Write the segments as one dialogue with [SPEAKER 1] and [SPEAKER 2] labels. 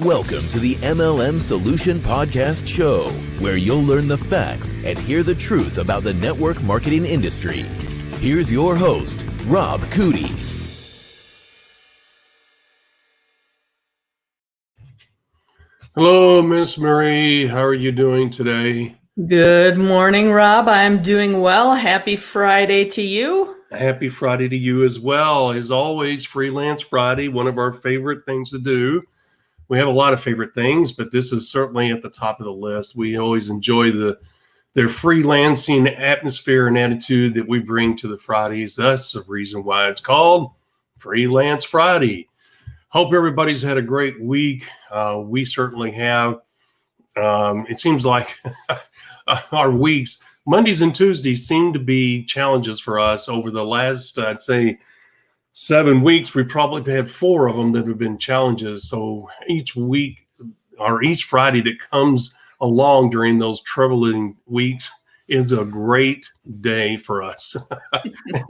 [SPEAKER 1] Welcome to the MLM Solution Podcast Show, where you'll learn the facts and hear the truth about the network marketing industry. Here's your host, Rob Cootie.
[SPEAKER 2] Hello, Miss Marie. How are you doing today?
[SPEAKER 3] Good morning, Rob. I'm doing well. Happy Friday to you.
[SPEAKER 2] Happy Friday to you as well. As always, Freelance Friday, one of our favorite things to do. We have a lot of favorite things, but this is certainly at the top of the list. We always enjoy their freelancing atmosphere and attitude that we bring to the Fridays. That's the reason why it's called Freelance Friday. Hope everybody's had a great week. We certainly have. It seems like our weeks, Mondays and Tuesdays, seem to be challenges for us. Over the last, I'd say, 7 weeks, we probably had 4 of them that have been challenges. So each week or each Friday that comes along during those troubling weeks is a great day for us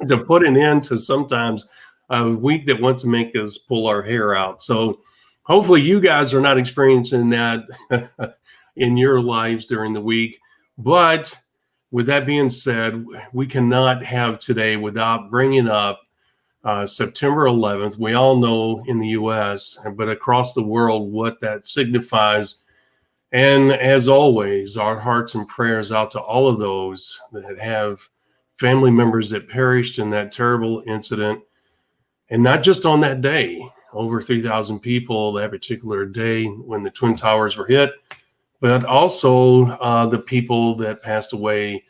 [SPEAKER 2] to put an end to sometimes a week that wants to make us pull our hair out. So hopefully you guys are not experiencing that in your lives during the week. But with that being said, we cannot have today without bringing up September 11th. We all know in the U.S., but across the world, what that signifies. And as always, our hearts and prayers out to all of those that have family members that perished in that terrible incident. And not just on that day, over 3,000 people that particular day when the Twin Towers were hit, but also the people that passed away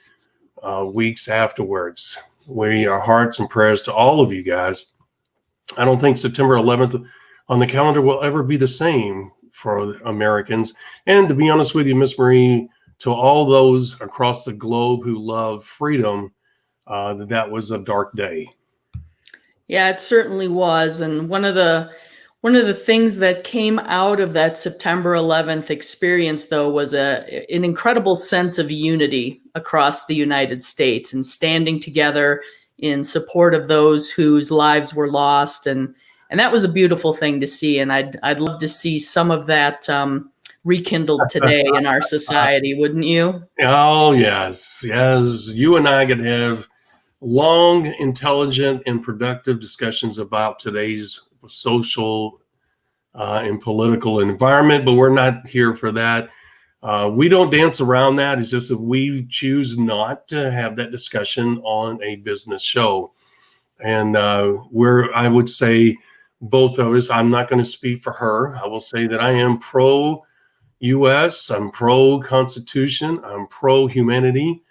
[SPEAKER 2] weeks afterwards. Our hearts and prayers to all of you guys. I don't think September 11th on the calendar will ever be the same for Americans. And to be honest with you, Miss Marie, to all those across the globe who love freedom, that was a dark day.
[SPEAKER 3] Yeah, it certainly was. And one of the things that came out of that September 11th experience, though, was an incredible sense of unity across the United States and standing together in support of those whose lives were lost. And that was a beautiful thing to see. And I'd love to see some of that rekindled today in our society, wouldn't you?
[SPEAKER 2] Oh, yes. Yes. You and I could have long, intelligent, and productive discussions about today's social and political environment, but we're not here for that. We don't dance around that. It's just that we choose not to have that discussion on a business show. And I would say, both of us, I'm not going to speak for her. I will say that I am pro-U.S., I'm pro-Constitution, I'm pro-humanity.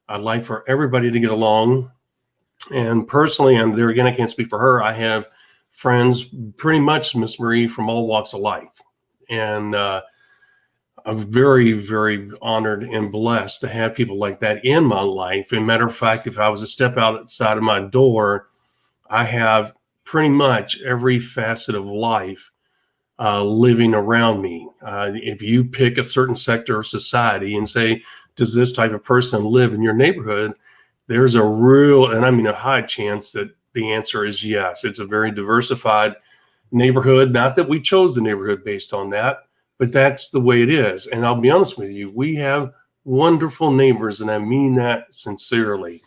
[SPEAKER 2] I'd like for everybody to get along. And personally, and there again, I can't speak for her, I have friends, pretty much, Miss Marie, from all walks of life. And I'm very, very honored and blessed to have people like that in my life. And matter of fact, if I was to step outside of my door, I have pretty much every facet of life living around me. If you pick a certain sector of society and say, does this type of person live in your neighborhood? There's a real, and I mean a high chance that the answer is yes. It's a very diversified neighborhood. Not that we chose the neighborhood based on that, but that's the way it is. And I'll be honest with you, we have wonderful neighbors, and I mean that sincerely.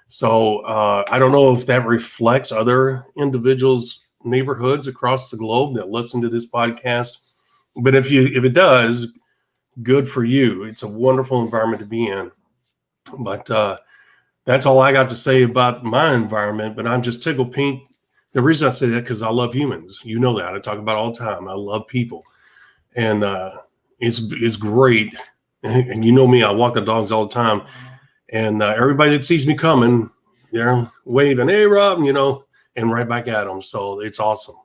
[SPEAKER 2] So I don't know if that reflects other individuals' neighborhoods across the globe that listen to this podcast. But if it does, good for you. It's a wonderful environment to be in. But that's all I got to say about my environment. But I'm just tickled pink. The reason I say that because I love humans. You know that. I talk about it all the time. I love people. And it's great. And you know me, I walk the dogs all the time. And everybody that sees me coming, they're waving, hey, Rob, and right back at them. So it's awesome.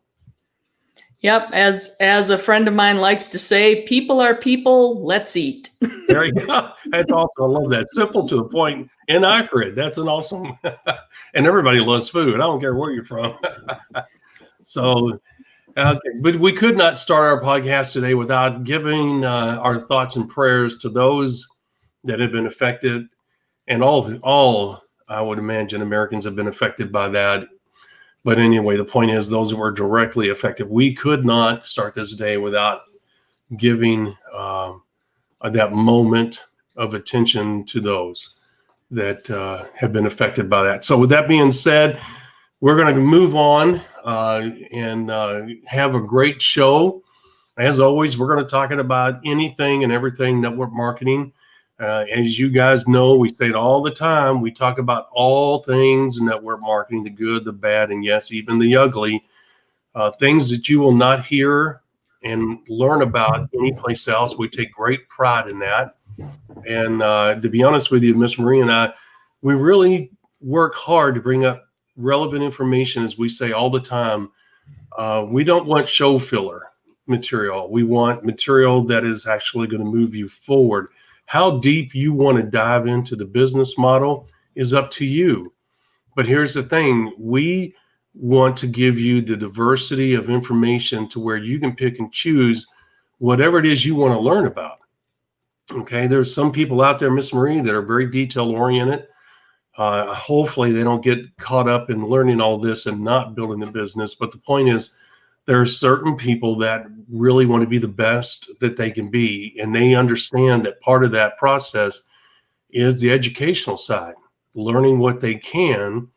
[SPEAKER 3] Yep. As a friend of mine likes to say, people are people, let's eat.
[SPEAKER 2] There you go. That's awesome. I love that. Simple, to the point, and accurate. That's an awesome. And everybody loves food. I don't care where you're from. So, okay. But we could not start our podcast today without giving our thoughts and prayers to those that have been affected. And all I would imagine Americans have been affected by that. But anyway, the point is those who were directly affected. We could not start this day without giving that moment of attention to those that have been affected by that. So with that being said, we're going to move on and have a great show. As always, we're going to talk about anything and everything network marketing. As you guys know, we say it all the time. We talk about all things network marketing, the good, the bad, and yes, even the ugly. Things that you will not hear and learn about anyplace else. We take great pride in that. And to be honest with you, Miss Marie and I, we really work hard to bring up relevant information, as we say all the time. We don't want show filler material. We want material that is actually going to move you forward. How deep you want to dive into the business model is up to you. But here's the thing. We want to give you the diversity of information to where you can pick and choose whatever it is you want to learn about. Okay, there's some people out there, Miss Marie, that are very detail oriented. Hopefully they don't get caught up in learning all this and not building the business. But the point is, there are certain people that really want to be the best that they can be. And they understand that part of that process is the educational side, learning what they can,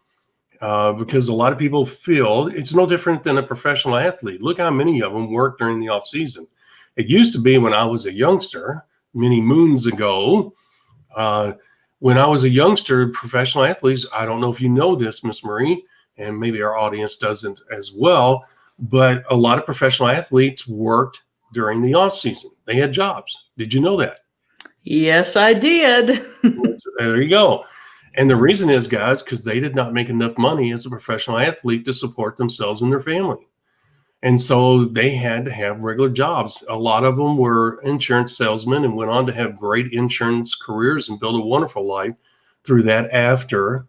[SPEAKER 2] because a lot of people feel it's no different than a professional athlete. Look how many of them work during the off season. It used to be when I was a youngster, many moons ago, when I was a youngster, professional athletes, I don't know if you know this, Miss Marie, and maybe our audience doesn't as well, but a lot of professional athletes worked during the off season. They had jobs. Did you know that?
[SPEAKER 3] Yes, I did.
[SPEAKER 2] There you go. And the reason is, guys, because they did not make enough money as a professional athlete to support themselves and their family. And so they had to have regular jobs. A lot of them were insurance salesmen and went on to have great insurance careers and build a wonderful life through that after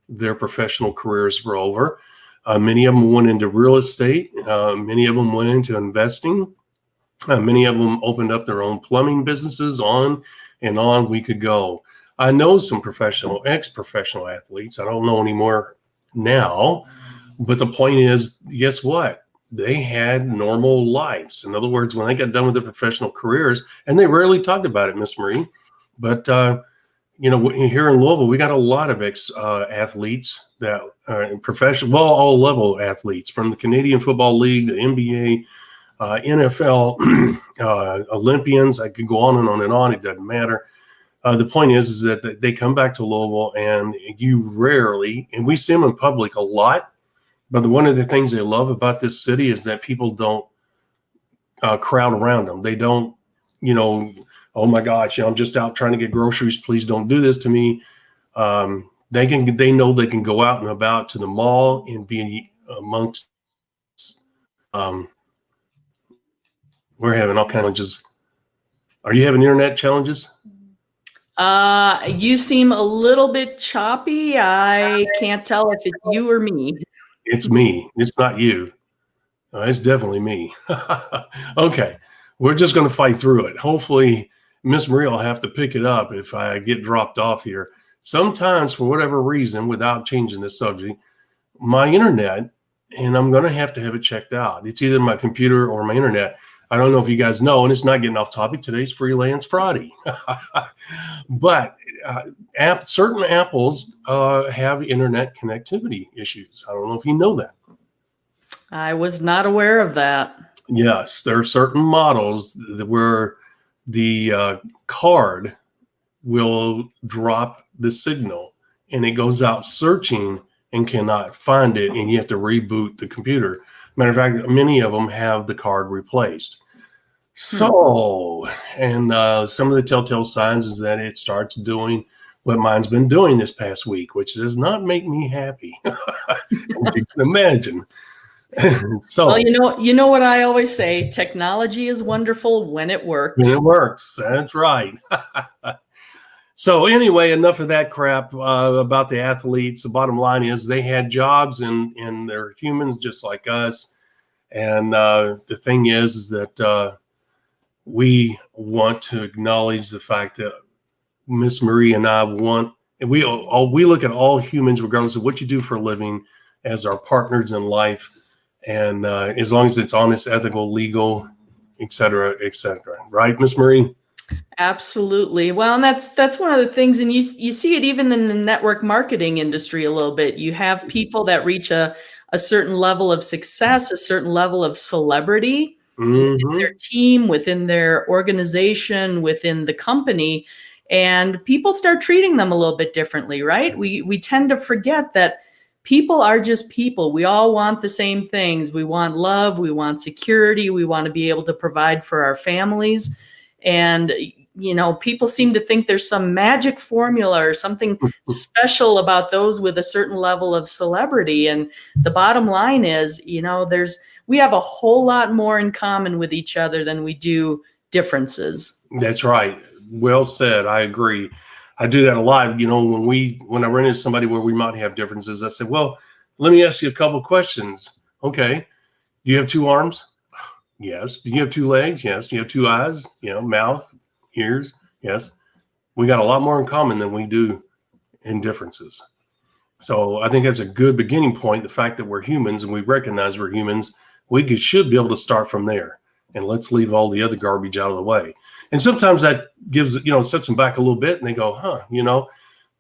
[SPEAKER 2] their professional careers were over. Many of them went into real estate. Many of them went into investing. Many of them opened up their own plumbing businesses, on and on we could go. I know some ex-professional athletes. I don't know anymore now. But the point is, guess what? They had normal lives. In other words, when they got done with their professional careers, and they rarely talked about it, Miss Marie, but here in Louisville, we got a lot of athletes that are professional, well, all level athletes, from the Canadian Football League, the NBA, NFL, Olympians. I could go on and on and on. It doesn't matter. The point is that they come back to Louisville, and you rarely, and we see them in public a lot. But one of the things they love about this city is that people don't crowd around them. They don't, oh my gosh, I'm just out trying to get groceries. Please don't do this to me. They know they can go out and about to the mall and be amongst. We're having all kinds of challenges. Are you having internet challenges?
[SPEAKER 3] You seem a little bit choppy. I can't tell if it's you or me.
[SPEAKER 2] It's me. It's not you. It's definitely me. Okay. We're just going to fight through it. Hopefully, Miss Marie will have to pick it up if I get dropped off here. Sometimes, for whatever reason, without changing the subject, my internet, and I'm going to have it checked out. It's either my computer or my internet. I don't know if you guys know, and it's not getting off topic. Today's Freelance Friday. But certain apples have internet connectivity issues. I don't know if you know that.
[SPEAKER 3] I was not aware of that.
[SPEAKER 2] Yes, there are certain models where the card will drop the signal, and it goes out searching and cannot find it, and you have to reboot the computer. Matter of fact, many of them have the card replaced. So, and some of the telltale signs is that it starts doing what mine's been doing this past week, which does not make me happy, as you can imagine. So,
[SPEAKER 3] well, you know what I always say: technology is wonderful when it works.
[SPEAKER 2] When it works, that's right. So anyway, enough of that crap about the athletes. The bottom line is they had jobs, and they're humans just like us. And the thing is that we want to acknowledge the fact that Miss Marie and I and we look at all humans, regardless of what you do for a living, as our partners in life. And as long as it's honest, ethical, legal, et cetera, et cetera. Right, Miss Marie?
[SPEAKER 3] Absolutely. Well, and that's one of the things, and you see it even in the network marketing industry a little bit. You have people that reach a certain level of success, a certain level of celebrity within
[SPEAKER 2] Mm-hmm.
[SPEAKER 3] their team, within their organization, within the company, and people start treating them a little bit differently, right? We tend to forget that people are just people. We all want the same things. We want love, we want security, we want to be able to provide for our families. And people seem to think there's some magic formula or something special about those with a certain level of celebrity. And the bottom line is, we have a whole lot more in common with each other than we do differences.
[SPEAKER 2] That's right. Well said. I agree. I do that a lot. When I run into somebody where we might have differences, I say, well, let me ask you a couple questions. Okay. Do you have two arms? Yes. Do you have two legs? Yes. Do you have two eyes? Mouth, ears? Yes. We got a lot more in common than we do in differences. So I think that's a good beginning point. The fact that we're humans and we recognize we're humans, should be able to start from there. And let's leave all the other garbage out of the way. And sometimes that sets them back a little bit, and they go,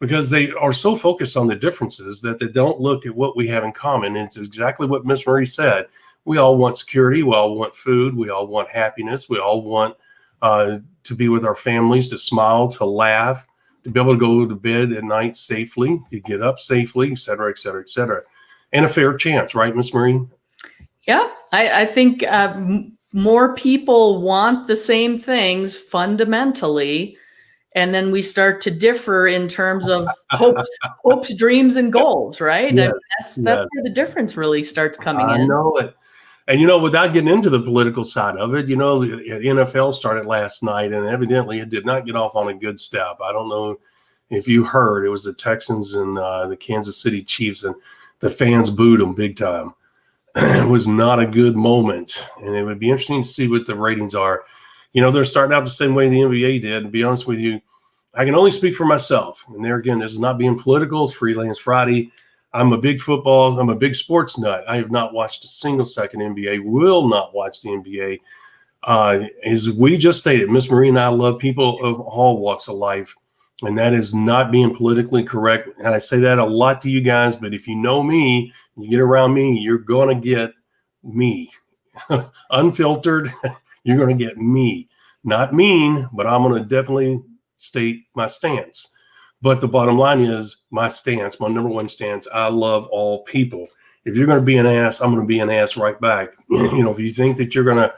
[SPEAKER 2] because they are so focused on the differences that they don't look at what we have in common. And it's exactly what Miss Marie said. We all want security. We all want food. We all want happiness. We all want to be with our families, to smile, to laugh, to be able to go to bed at night safely, to get up safely, et cetera, et cetera, et cetera. And a fair chance, right, Miss Marie?
[SPEAKER 3] Yeah, I think more people want the same things fundamentally, and then we start to differ in terms of hopes, dreams, and goals, right?
[SPEAKER 2] Yes,
[SPEAKER 3] I mean, that's
[SPEAKER 2] yes.
[SPEAKER 3] where the difference really starts coming
[SPEAKER 2] I
[SPEAKER 3] in.
[SPEAKER 2] know it. And, without getting into the political side of it, the NFL started last night, and evidently it did not get off on a good step. I don't know if you heard, it was the Texans and the Kansas City Chiefs, and the fans booed them big time. It was not a good moment, and it would be interesting to see what the ratings are. They're starting out the same way the NBA did. To be honest with you, I can only speak for myself. And there again, this is not being political. It's Freelance Friday. I'm a big sports nut. I have not watched a single second NBA, will not watch the NBA. As we just stated, Miss Marie and I love people of all walks of life, and that is not being politically correct. And I say that a lot to you guys, but if you know me, you get around me, you're going to get me. Unfiltered, you're going to get me. Not mean, but I'm going to definitely state my stance. But the bottom line is my stance, my number one stance, I love all people. If you're going to be an ass, I'm going to be an ass right back. If you think that you're going to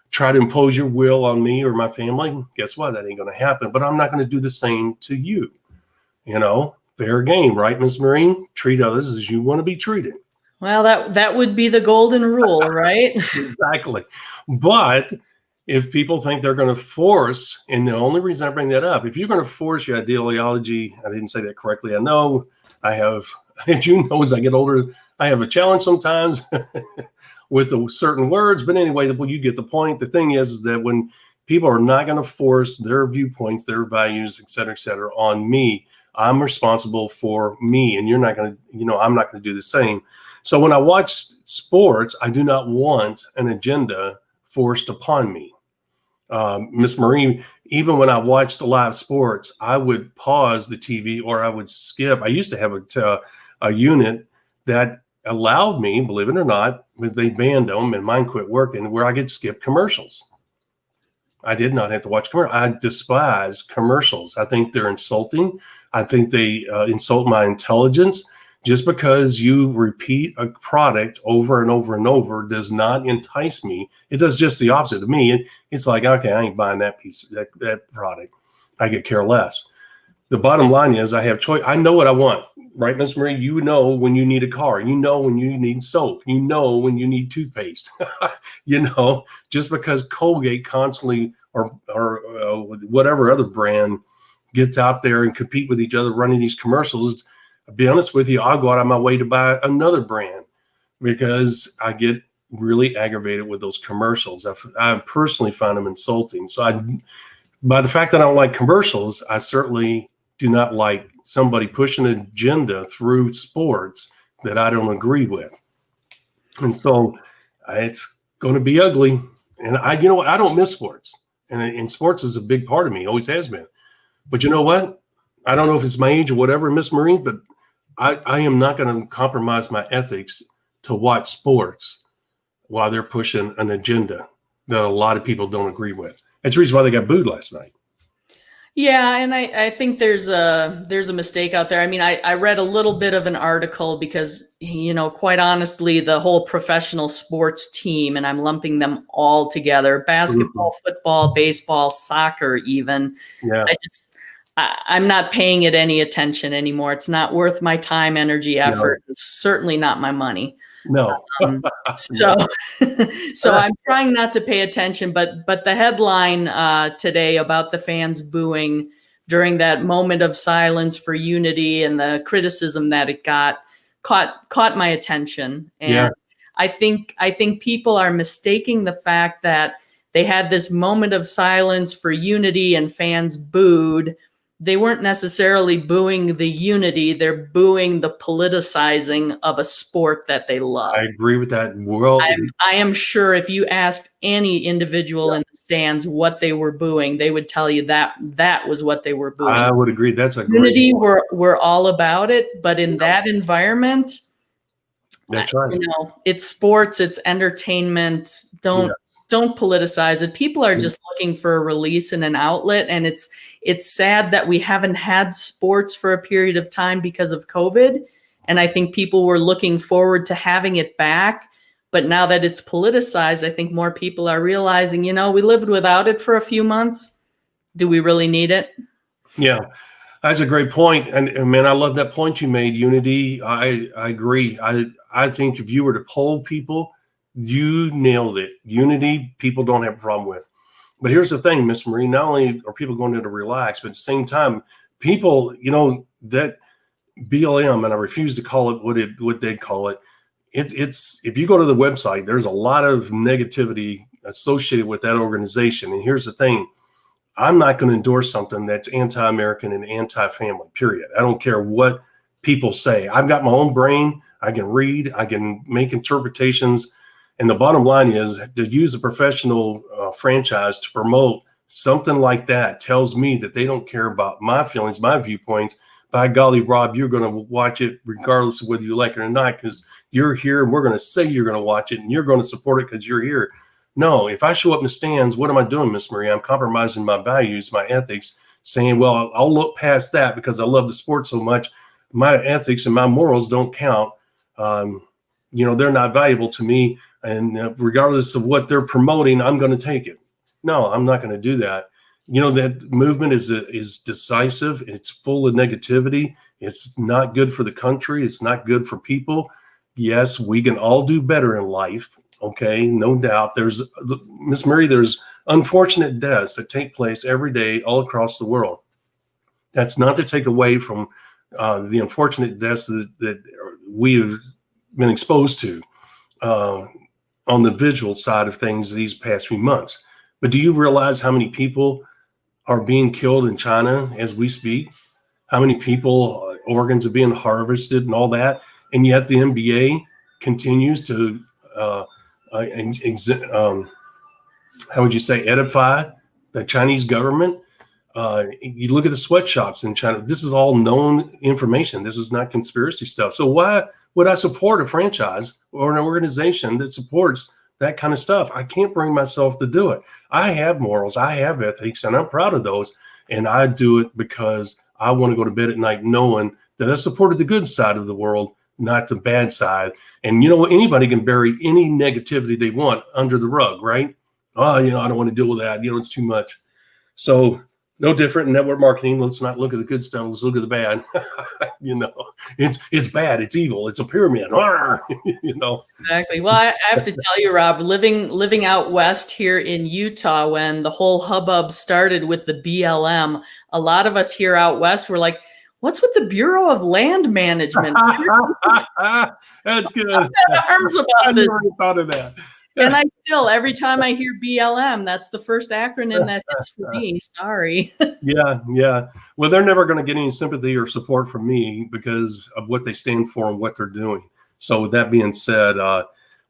[SPEAKER 2] try to impose your will on me or my family, guess what? That ain't going to happen. But I'm not going to do the same to you. Fair game, right, Miss Marie? Treat others as you want to be treated.
[SPEAKER 3] Well, that would be the golden rule, right?
[SPEAKER 2] Exactly. But if people think they're going to force, and the only reason I bring that up, if you're going to force your ideology, I didn't say that correctly. I know I have, as you know, as I get older, I have a challenge sometimes with the certain words. But anyway, you get the point. The thing is that when people are not going to force their viewpoints, their values, et cetera, on me, I'm responsible for me. And you're not going to, I'm not going to do the same. So when I watch sports, I do not want an agenda forced upon me. Miss Marie, even when I watched the live sports, I would pause the TV or I would skip. I used to have a unit that allowed me, believe it or not, they banned them and mine quit working, where I could skip commercials. I did not have to watch commercials. I despise commercials. I think they're insulting. I think they insult my intelligence. Just because you repeat a product over and over and over does not entice me. It does just the opposite to me. It's like, okay, I ain't buying that product. I could care less. The bottom line is I have choice. I know what I want, right, Miss Marie? You know when you need a car. You know when you need soap. You know when you need toothpaste. Just because Colgate constantly or whatever other brand gets out there and compete with each other running these commercials, I'll be honest with you, I'll go out of my way to buy another brand because I get really aggravated with those commercials. I personally find them insulting. So by the fact that I don't like commercials, I certainly do not like somebody pushing an agenda through sports that I don't agree with. And so it's going to be ugly. And you know what? I don't miss sports, and sports is a big part of me, always has been. But you know what? I don't know if it's my age or whatever, Miss Marine, but I am not going to compromise my ethics to watch sports while they're pushing an agenda that a lot of people don't agree with. That's the reason why they got booed last night.
[SPEAKER 3] Yeah, and I think there's a mistake out there. I mean, I read a little bit of an article because, quite honestly, the whole professional sports team, and I'm lumping them all together, basketball, football, baseball, soccer, even.
[SPEAKER 2] Yeah.
[SPEAKER 3] I'm not paying it any attention anymore. It's not worth my time, energy, effort. No. It's certainly not my money.
[SPEAKER 2] No.
[SPEAKER 3] So I'm trying not to pay attention, but the headline today about the fans booing during that moment of silence for unity and the criticism that it caught my attention. And yeah. I think people are mistaking the fact that they had this moment of silence for unity and fans booed. They weren't necessarily booing the unity. They're booing the politicizing of a sport that they love.
[SPEAKER 2] I agree with that. Well,
[SPEAKER 3] I am sure if you asked any individual in the stands what they were booing, they would tell you that was what they were booing.
[SPEAKER 2] I would agree. That's a
[SPEAKER 3] unity. We're all about it, but in that environment,
[SPEAKER 2] that's right.
[SPEAKER 3] It's sports, it's entertainment. Don't politicize it. People are just looking for a release and an outlet. And it's sad that we haven't had sports for a period of time because of COVID. And I think people were looking forward to having it back. But now that it's politicized, I think more people are realizing, we lived without it for a few months. Do we really need it?
[SPEAKER 2] Yeah, that's a great point. And man, I love that point you made, unity. I agree. I think if you were to poll people, you nailed it. Unity, people don't have a problem with. But here's the thing, Miss Marie, not only are people going there to relax, but at the same time, people, that BLM, and I refuse to call it what they call it. It's if you go to the website, there's a lot of negativity associated with that organization. And here's the thing, I'm not going to endorse something that's anti-American and anti-family, period. I don't care what people say. I've got my own brain. I can read. I can make interpretations. And the bottom line is to use a professional franchise to promote something like that tells me that they don't care about my feelings, my viewpoints. By golly, Rob, you're going to watch it regardless of whether you like it or not, because you're here and we're going to say you're going to watch it and you're going to support it because you're here. No, if I show up in the stands, what am I doing, Miss Marie? I'm compromising my values, my ethics, saying, well, I'll look past that because I love the sport so much. My ethics and my morals don't count. They're not valuable to me. And regardless of what they're promoting, I'm going to take it. No, I'm not going to do that. That movement is decisive. It's full of negativity. It's not good for the country. It's not good for people. Yes, we can all do better in life. Okay, no doubt. There's, Miss Murray, there's unfortunate deaths that take place every day all across the world. That's not to take away from the unfortunate deaths that we have been exposed to on the visual side of things these past few months. But do you realize how many people are being killed in China as we speak? How many people, organs are being harvested and all that? And yet the NBA continues to, how would you say, edify the Chinese government? You look at the sweatshops in China. This is all known information. This is not conspiracy stuff. So why would I support a franchise or an organization that supports that kind of stuff? I can't bring myself to do it. I have morals, I have ethics, and I'm proud of those. And I do it because I want to go to bed at night knowing that I supported the good side of the world, not the bad side. And anybody can bury any negativity they want under the rug, right? Oh, I don't want to deal with that. It's too much. So no different in network marketing. Let's not look at the good stuff. Let's look at the bad. It's bad. It's evil. It's a pyramid.
[SPEAKER 3] Exactly. Well, I have to tell you, Rob, living out west here in Utah, when the whole hubbub started with the BLM, a lot of us here out west were like, what's with the Bureau of Land Management?
[SPEAKER 2] That's good.
[SPEAKER 3] Arms about this.
[SPEAKER 2] I never thought of that.
[SPEAKER 3] And I still, every time I hear BLM, that's the first acronym that hits for me. Sorry.
[SPEAKER 2] Yeah. Well, they're never going to get any sympathy or support from me because of what they stand for and what they're doing. So with that being said,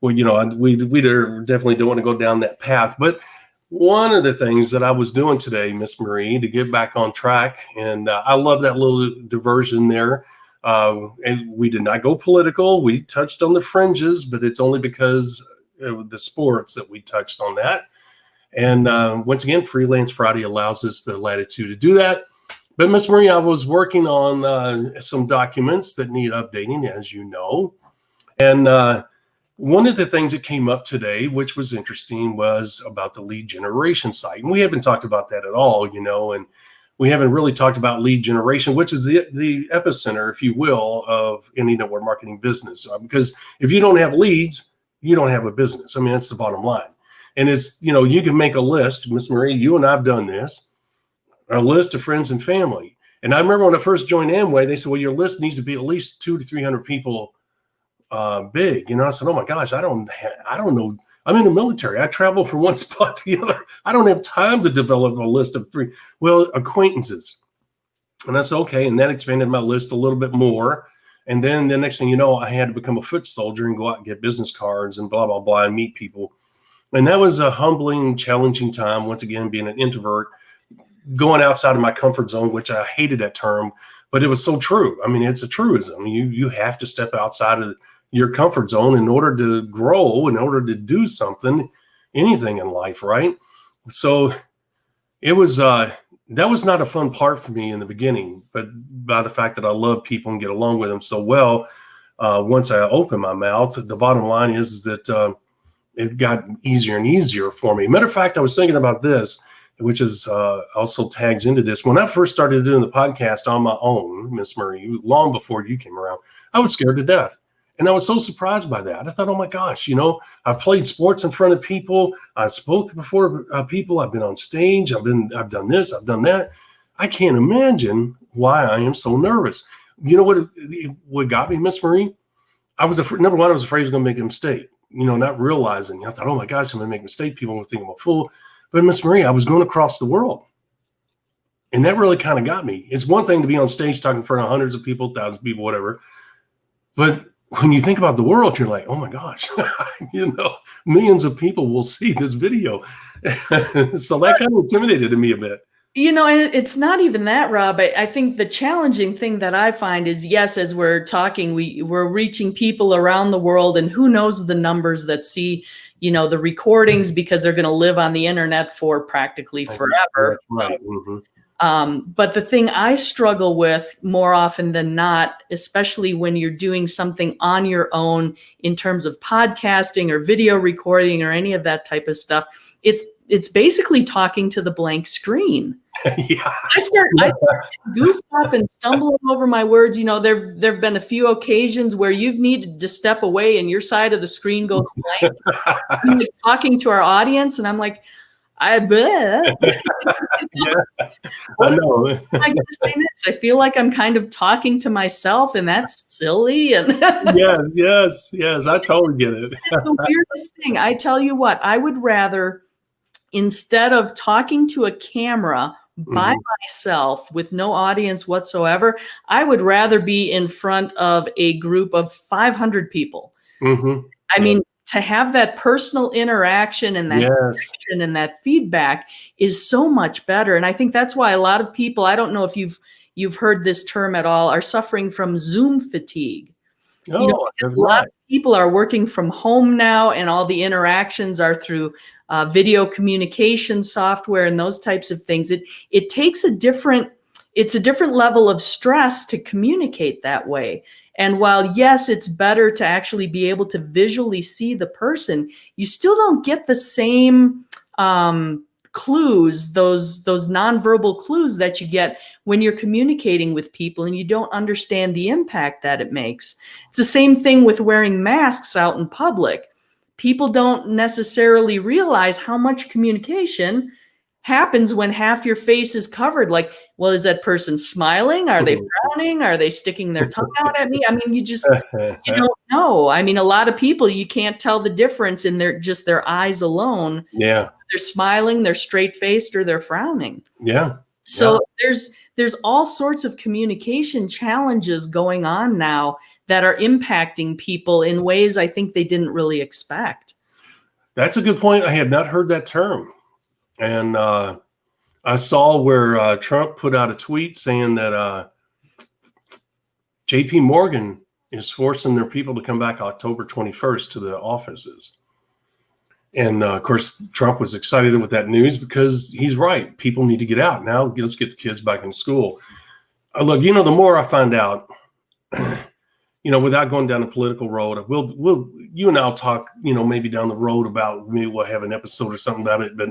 [SPEAKER 2] well, we definitely don't want to go down that path. But one of the things that I was doing today, Miss Marie, to get back on track, and I love that little diversion there. And we did not go political. We touched on the fringes, but it's only because of the sports that we touched on that. And once again, Freelance Friday allows us the latitude to do that. But Miss Marie, I was working on some documents that need updating, as you know. And one of the things that came up today, which was interesting, was about the lead generation site. And we haven't talked about that at all, and we haven't really talked about lead generation, which is the epicenter, if you will, of any network marketing business. Because if you don't have leads, you don't have a business. I mean, that's the bottom line. And it's, you can make a list. Miss Marie, you and I have done this, a list of friends and family. And I remember when I first joined Amway, they said, well, your list needs to be at least 200 to 300 people big. I said, oh my gosh, I don't know. I'm in the military. I travel from one spot to the other. I don't have time to develop a list of acquaintances. And I said, okay. And that expanded my list a little bit more. And then the next thing you know, I had to become a foot soldier and go out and get business cards and blah, blah, blah, and meet people. And that was a humbling, challenging time. Once again, being an introvert, going outside of my comfort zone, which I hated that term, but it was so true. I mean, it's a truism. You have to step outside of your comfort zone in order to grow, in order to do something, anything in life, right? So it was, that was not a fun part for me in the beginning, but by the fact that I love people and get along with them so well, once I opened my mouth, the bottom line is that it got easier and easier for me. Matter of fact, I was thinking about this, which is also tags into this. When I first started doing the podcast on my own, Miss Marie, long before you came around, I was scared to death. And I was so surprised by that. I thought, oh my gosh, I've played sports in front of people. I've spoken before people. I've been on stage. I've done this. I've done that. I can't imagine why I am so nervous. You know what got me, Miss Marie? Number one, I was afraid I was going to make a mistake. Not realizing. I thought, oh my gosh, I'm going to make a mistake. People will think I'm a fool. But Miss Marie, I was going across the world. And that really kind of got me. It's one thing to be on stage talking in front of hundreds of people, thousands of people, whatever. But when you think about the world, you're like, oh my gosh, millions of people will see this video. So that kind of intimidated me a bit.
[SPEAKER 3] And it's not even that, Rob. I think the challenging thing that I find is, yes, as we're talking, we're reaching people around the world, and who knows the numbers that see, the recordings, because they're going to live on the internet for practically forever.
[SPEAKER 2] Right. Mm-hmm.
[SPEAKER 3] But the thing I struggle with more often than not, especially when you're doing something on your own in terms of podcasting or video recording or any of that type of stuff, it's basically talking to the blank screen.
[SPEAKER 2] Yeah.
[SPEAKER 3] I start goof up and stumbling over my words. There've been a few occasions where you've needed to step away and your side of the screen goes blank. I'm like talking to our audience, and I'm like, I bet.
[SPEAKER 2] Yeah, I know.
[SPEAKER 3] I gotta say this. I feel like I'm kind of talking to myself, and that's silly. And
[SPEAKER 2] yes. I totally get it.
[SPEAKER 3] It's the weirdest thing. I tell you what, I would rather, instead of talking to a camera by myself with no audience whatsoever, I would rather be in front of a group of 500 people.
[SPEAKER 2] Mm-hmm.
[SPEAKER 3] I mean, to have that personal interaction and that connection and that feedback is so much better. And I think that's why a lot of people, I don't know if you've heard this term at all, are suffering from Zoom fatigue.
[SPEAKER 2] Oh,
[SPEAKER 3] a lot of people are working from home now, and all the interactions are through video communication software and those types of things. It takes a different level of stress to communicate that way. And while, yes, it's better to actually be able to visually see the person, you still don't get the same clues, those nonverbal clues that you get when you're communicating with people and you don't understand the impact that it makes. It's the same thing with wearing masks out in public. People don't necessarily realize how much communication happens when half your face is covered. Like, well, is that person smiling? Are they frowning? Are they sticking their tongue out at me? I mean, you don't know. I mean, a lot of people, you can't tell the difference in their eyes alone.
[SPEAKER 2] Yeah.
[SPEAKER 3] They're smiling, they're straight faced, or they're frowning.
[SPEAKER 2] Yeah.
[SPEAKER 3] So there's all sorts of communication challenges going on now that are impacting people in ways I think they didn't really expect.
[SPEAKER 2] That's a good point. I had not heard that term. And I saw where Trump put out a tweet saying that JP Morgan is forcing their people to come back October 21st to the offices. And of course, Trump was excited with that news because he's right. People need to get out now. Let's get the kids back in school. Look, the more I find out, without going down the political road, you and I'll talk, maybe down the road about, maybe we'll have an episode or something about it. But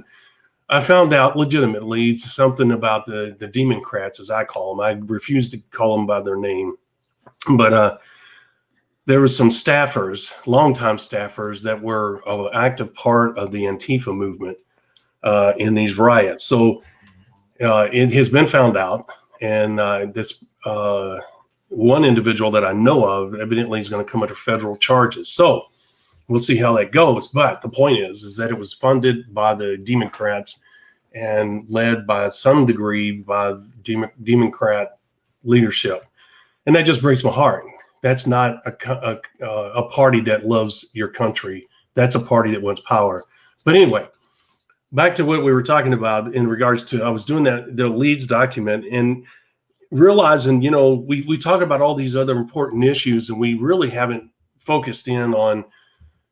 [SPEAKER 2] I found out legitimately something about the Democrats, as I call them. I refuse to call them by their name, but there were some staffers, longtime staffers, that were an active part of the Antifa movement in these riots. So it has been found out, and this one individual that I know of evidently is going to come under federal charges. So we'll see how that goes. But the point is that it was funded by the Democrats and led by some degree by Democrat leadership. And that just breaks my heart. That's not a party that loves your country. That's a party that wants power. But anyway, back to what we were talking about in regards to, I was doing the leads document and realizing, we talk about all these other important issues and we really haven't focused in on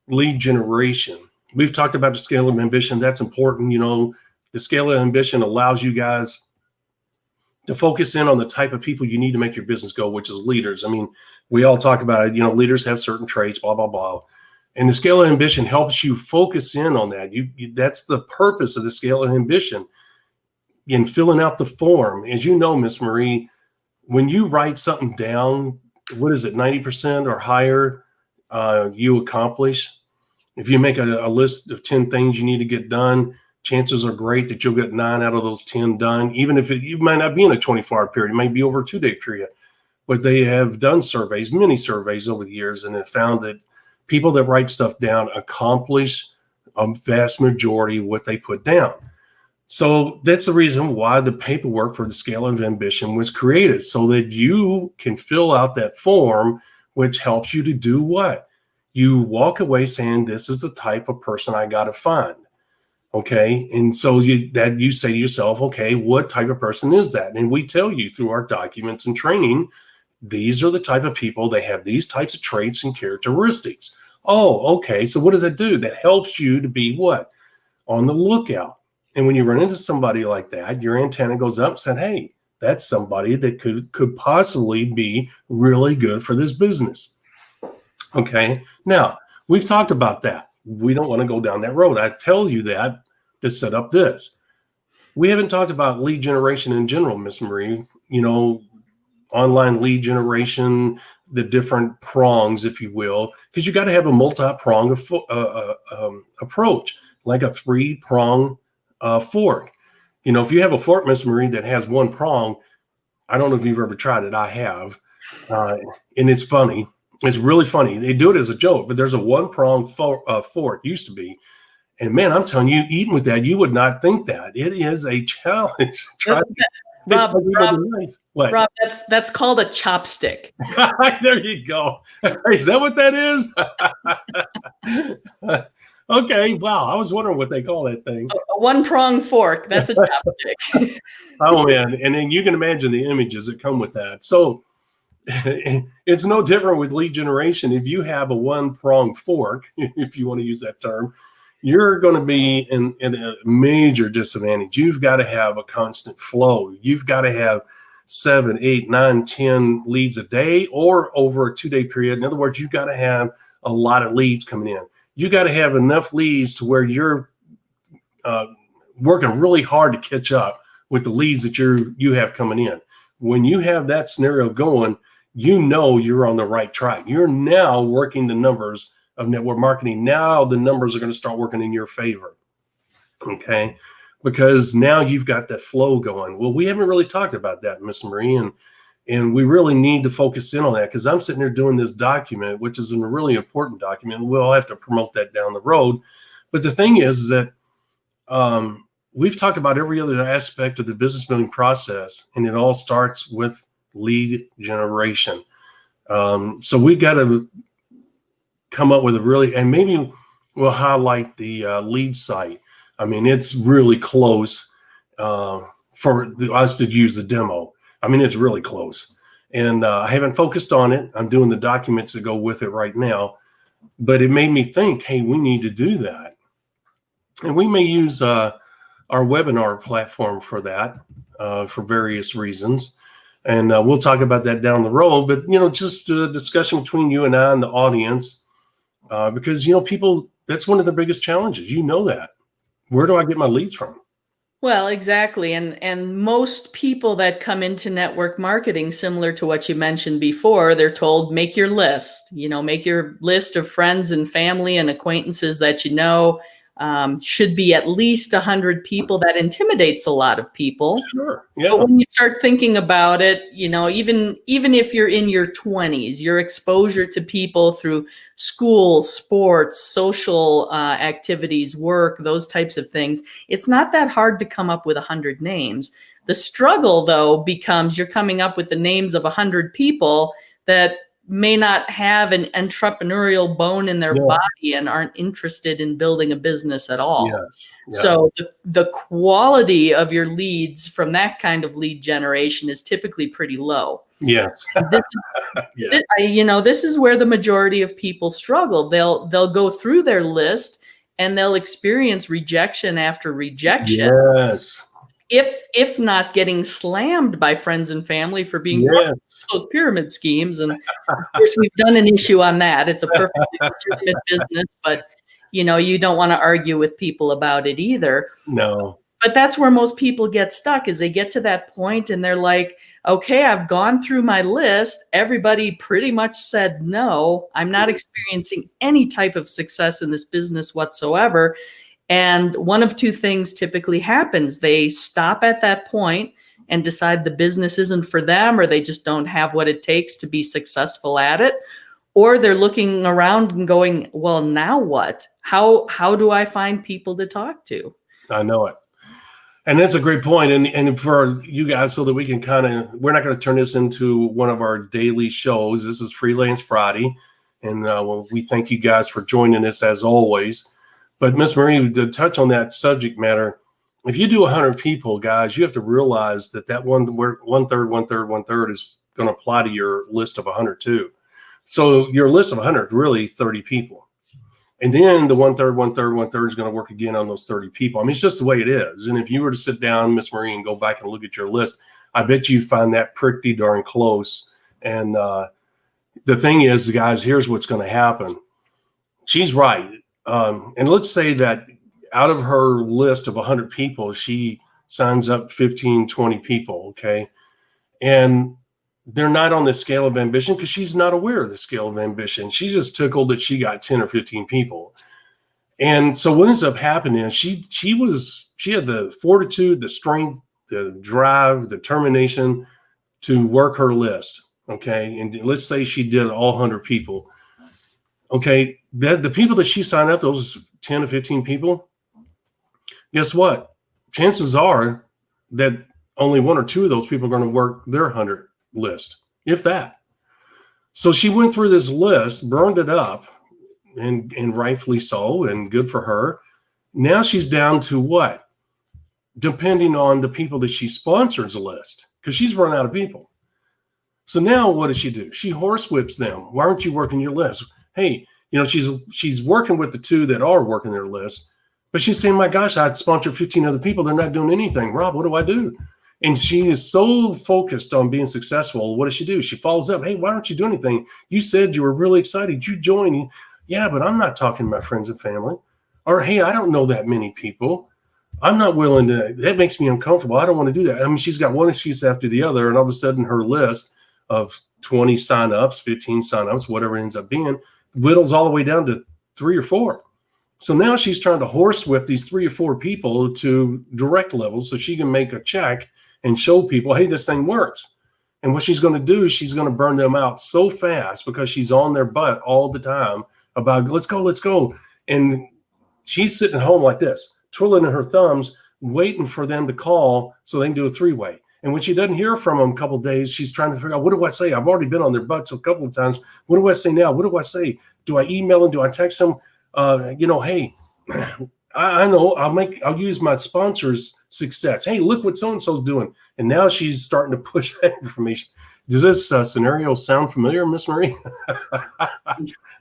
[SPEAKER 2] lead generation. We've talked about the scale of ambition. That's important. The scale of ambition allows you guys to focus in on the type of people you need to make your business go, which is leaders. I mean, we all talk about it, leaders have certain traits, blah, blah, blah. And the scale of ambition helps you focus in on that. That's the purpose of the scale of ambition in filling out the form. As you know, Miss Marie, when you write something down, what is it, 90% or higher, you accomplish. If you make a list of 10 things you need to get done, chances are great that you'll get 9 out of those 10 done, even if you might not be in a 24-hour period. It might be over a 2-day period. But they have done surveys, many surveys over the years, and have found that people that write stuff down accomplish a vast majority of what they put down. So that's the reason why the paperwork for the scale of ambition was created, so that you can fill out that form, which helps you to do what? You walk away saying, this is the type of person I got to find. Okay. And so you say to yourself, okay, what type of person is that? And we tell you through our documents and training, these are the type of people, they have these types of traits and characteristics. Oh, okay. So what does that do? That helps you to be what? On the lookout. And when you run into somebody like that, your antenna goes up and said, hey, that's somebody that could possibly be really good for this business. Okay. Now, we've talked about that. We don't want to go down that road. I tell you that to set up this. We haven't talked about lead generation in general, Miss Marie. Online lead generation, the different prongs, if you will, because you got to have a multi-prong approach, like a 3-prong fork. If you have a fork, Miss Marie, that has one prong, I don't know if you've ever tried it. I have, and it's funny. It's really funny. They do it as a joke, but there's a 1-prong fork, used to be. And man, I'm telling you, eating with that, you would not think that. It is a challenge.
[SPEAKER 3] Rob, that's called a chopstick.
[SPEAKER 2] There you go. Is that what that is? Okay. Wow. I was wondering what they call that thing.
[SPEAKER 3] A 1-prong fork. That's a chopstick.
[SPEAKER 2] Oh, man. And then you can imagine the images that come with that. So it's no different with lead generation. If you have a 1-prong fork, if you want to use that term, you're going to be in a major disadvantage. You've got to have a constant flow. You've got to have 7, 8, 9, 10 leads a day or over a 2-day period. In other words, you've got to have a lot of leads coming in. You got to have enough leads to where you're working really hard to catch up with the leads that you have coming in. When you have that scenario going, you're on the right track. You're now working the numbers of network marketing. Now the numbers are going to start working in your favor. Okay. Because now you've got that flow going. Well, we haven't really talked about that, Miss Marie, and we really need to focus in on that, because I'm sitting here doing this document, which is a really important document. We'll have to promote that down the road. But the thing is that we've talked about every other aspect of the business building process, and it all starts with lead generation. So we've got to come up with a really, and maybe we'll highlight the lead site. I mean, it's really close for us to use the demo. I mean, it's really close. And I haven't focused on it. I'm doing the documents that go with it right now. But it made me think, hey, we need to do that. And we may use our webinar platform for that for various reasons. And we'll talk about that down the road. But, just a discussion between you and I and the audience, because, people, that's one of the biggest challenges. You know that. Where do I get my leads from?
[SPEAKER 3] Well, exactly. And most people that come into network marketing, similar to what you mentioned before, they're told, make your list, make your list of friends and family and acquaintances that should be at least 100 people. That intimidates a lot of people.
[SPEAKER 2] Sure. Yeah.
[SPEAKER 3] But when you start thinking about it, even if you're in your 20s, your exposure to people through school, sports, social activities, work, those types of things, it's not that hard to come up with 100 names. The struggle, though, becomes you're coming up with the names of 100 people that may not have an entrepreneurial bone in their body and aren't interested in building a business at all.
[SPEAKER 2] Yes. Yeah.
[SPEAKER 3] So the quality of your leads from that kind of lead generation is typically pretty low.
[SPEAKER 2] Yes.
[SPEAKER 3] This is where the majority of people struggle. They'll go through their list and they'll experience rejection after rejection.
[SPEAKER 2] Yes.
[SPEAKER 3] If not getting slammed by friends and family for being part of those pyramid schemes. And of course, we've done an issue on that. It's a perfectly legitimate business, but you don't want to argue with people about it either.
[SPEAKER 2] No.
[SPEAKER 3] But that's where most people get stuck, is they get to that point and they're like, okay, I've gone through my list. Everybody pretty much said no. I'm not experiencing any type of success in this business whatsoever. And one of two things typically happens. They stop at that point and decide the business isn't for them, or they just don't have what it takes to be successful at it. Or they're looking around and going, well, now what? How do I find people to talk to?
[SPEAKER 2] I know it. And that's a great point. And for you guys, so that we can we're not going to turn this into one of our daily shows. This is Freelance Friday. And we thank you guys for joining us as always. But Miss Marie, to touch on that subject matter, if you do 100 people, guys, you have to realize that one third is going to apply to your list of 100 too. So your list of 100 really 30 people. And then the one third is going to work again on those 30 people. I mean, it's just the way it is. And if you were to sit down, Miss Marie, and go back and look at your list, I bet you find that pretty darn close. And the thing is, guys, here's what's going to happen. She's right. And let's say that out of her list of 100 people, she signs up 15, 20 people, okay? And they're not on the scale of ambition because she's not aware of the scale of ambition. She's just tickled that she got 10 or 15 people. And so what ends up happening is she had the fortitude, the strength, the drive, the determination to work her list, okay? And let's say she did all 100 people. Okay, the people that she signed up, those 10 to 15 people, guess what? Chances are that only one or two of those people are going to work their 100 list, if that. So she went through this list, burned it up, and rightfully so, and good for her. Now she's down to what? Depending on the people that she sponsors a list, because she's run out of people. So now what does she do? She horsewhips them. Why aren't you working your list? Hey, she's working with the two that are working their list, but she's saying, my gosh, I'd sponsor 15 other people. They're not doing anything. Rob, what do I do? And she is so focused on being successful. What does she do? She follows up. Hey, why don't you do anything? You said you were really excited. You joined. Yeah, but I'm not talking to my friends and family. Or, hey, I don't know that many people. I'm not willing to, that makes me uncomfortable. I don't want to do that. I mean, she's got one excuse after the other. And all of a sudden her list of 20 signups, 15 signups, whatever it ends up being, whittles all the way down to 3 or 4. So now she's trying to horsewhip these 3 or 4 people to direct levels so she can make a check and show people, hey, this thing works. And what she's going to do is she's going to burn them out so fast because she's on their butt all the time about let's go. And she's sitting at home like this, twiddling her thumbs, waiting for them to call so they can do a three-way. And when she doesn't hear from them a couple of days, she's trying to figure out, what do I say? I've already been on their butts a couple of times. What do I say now? What do I say? Do I email them? Do I text them? Hey, I know I'll use my sponsor's success. Hey, look what so-and-so's doing. And now she's starting to push that information. Does this scenario sound familiar, Miss Marie?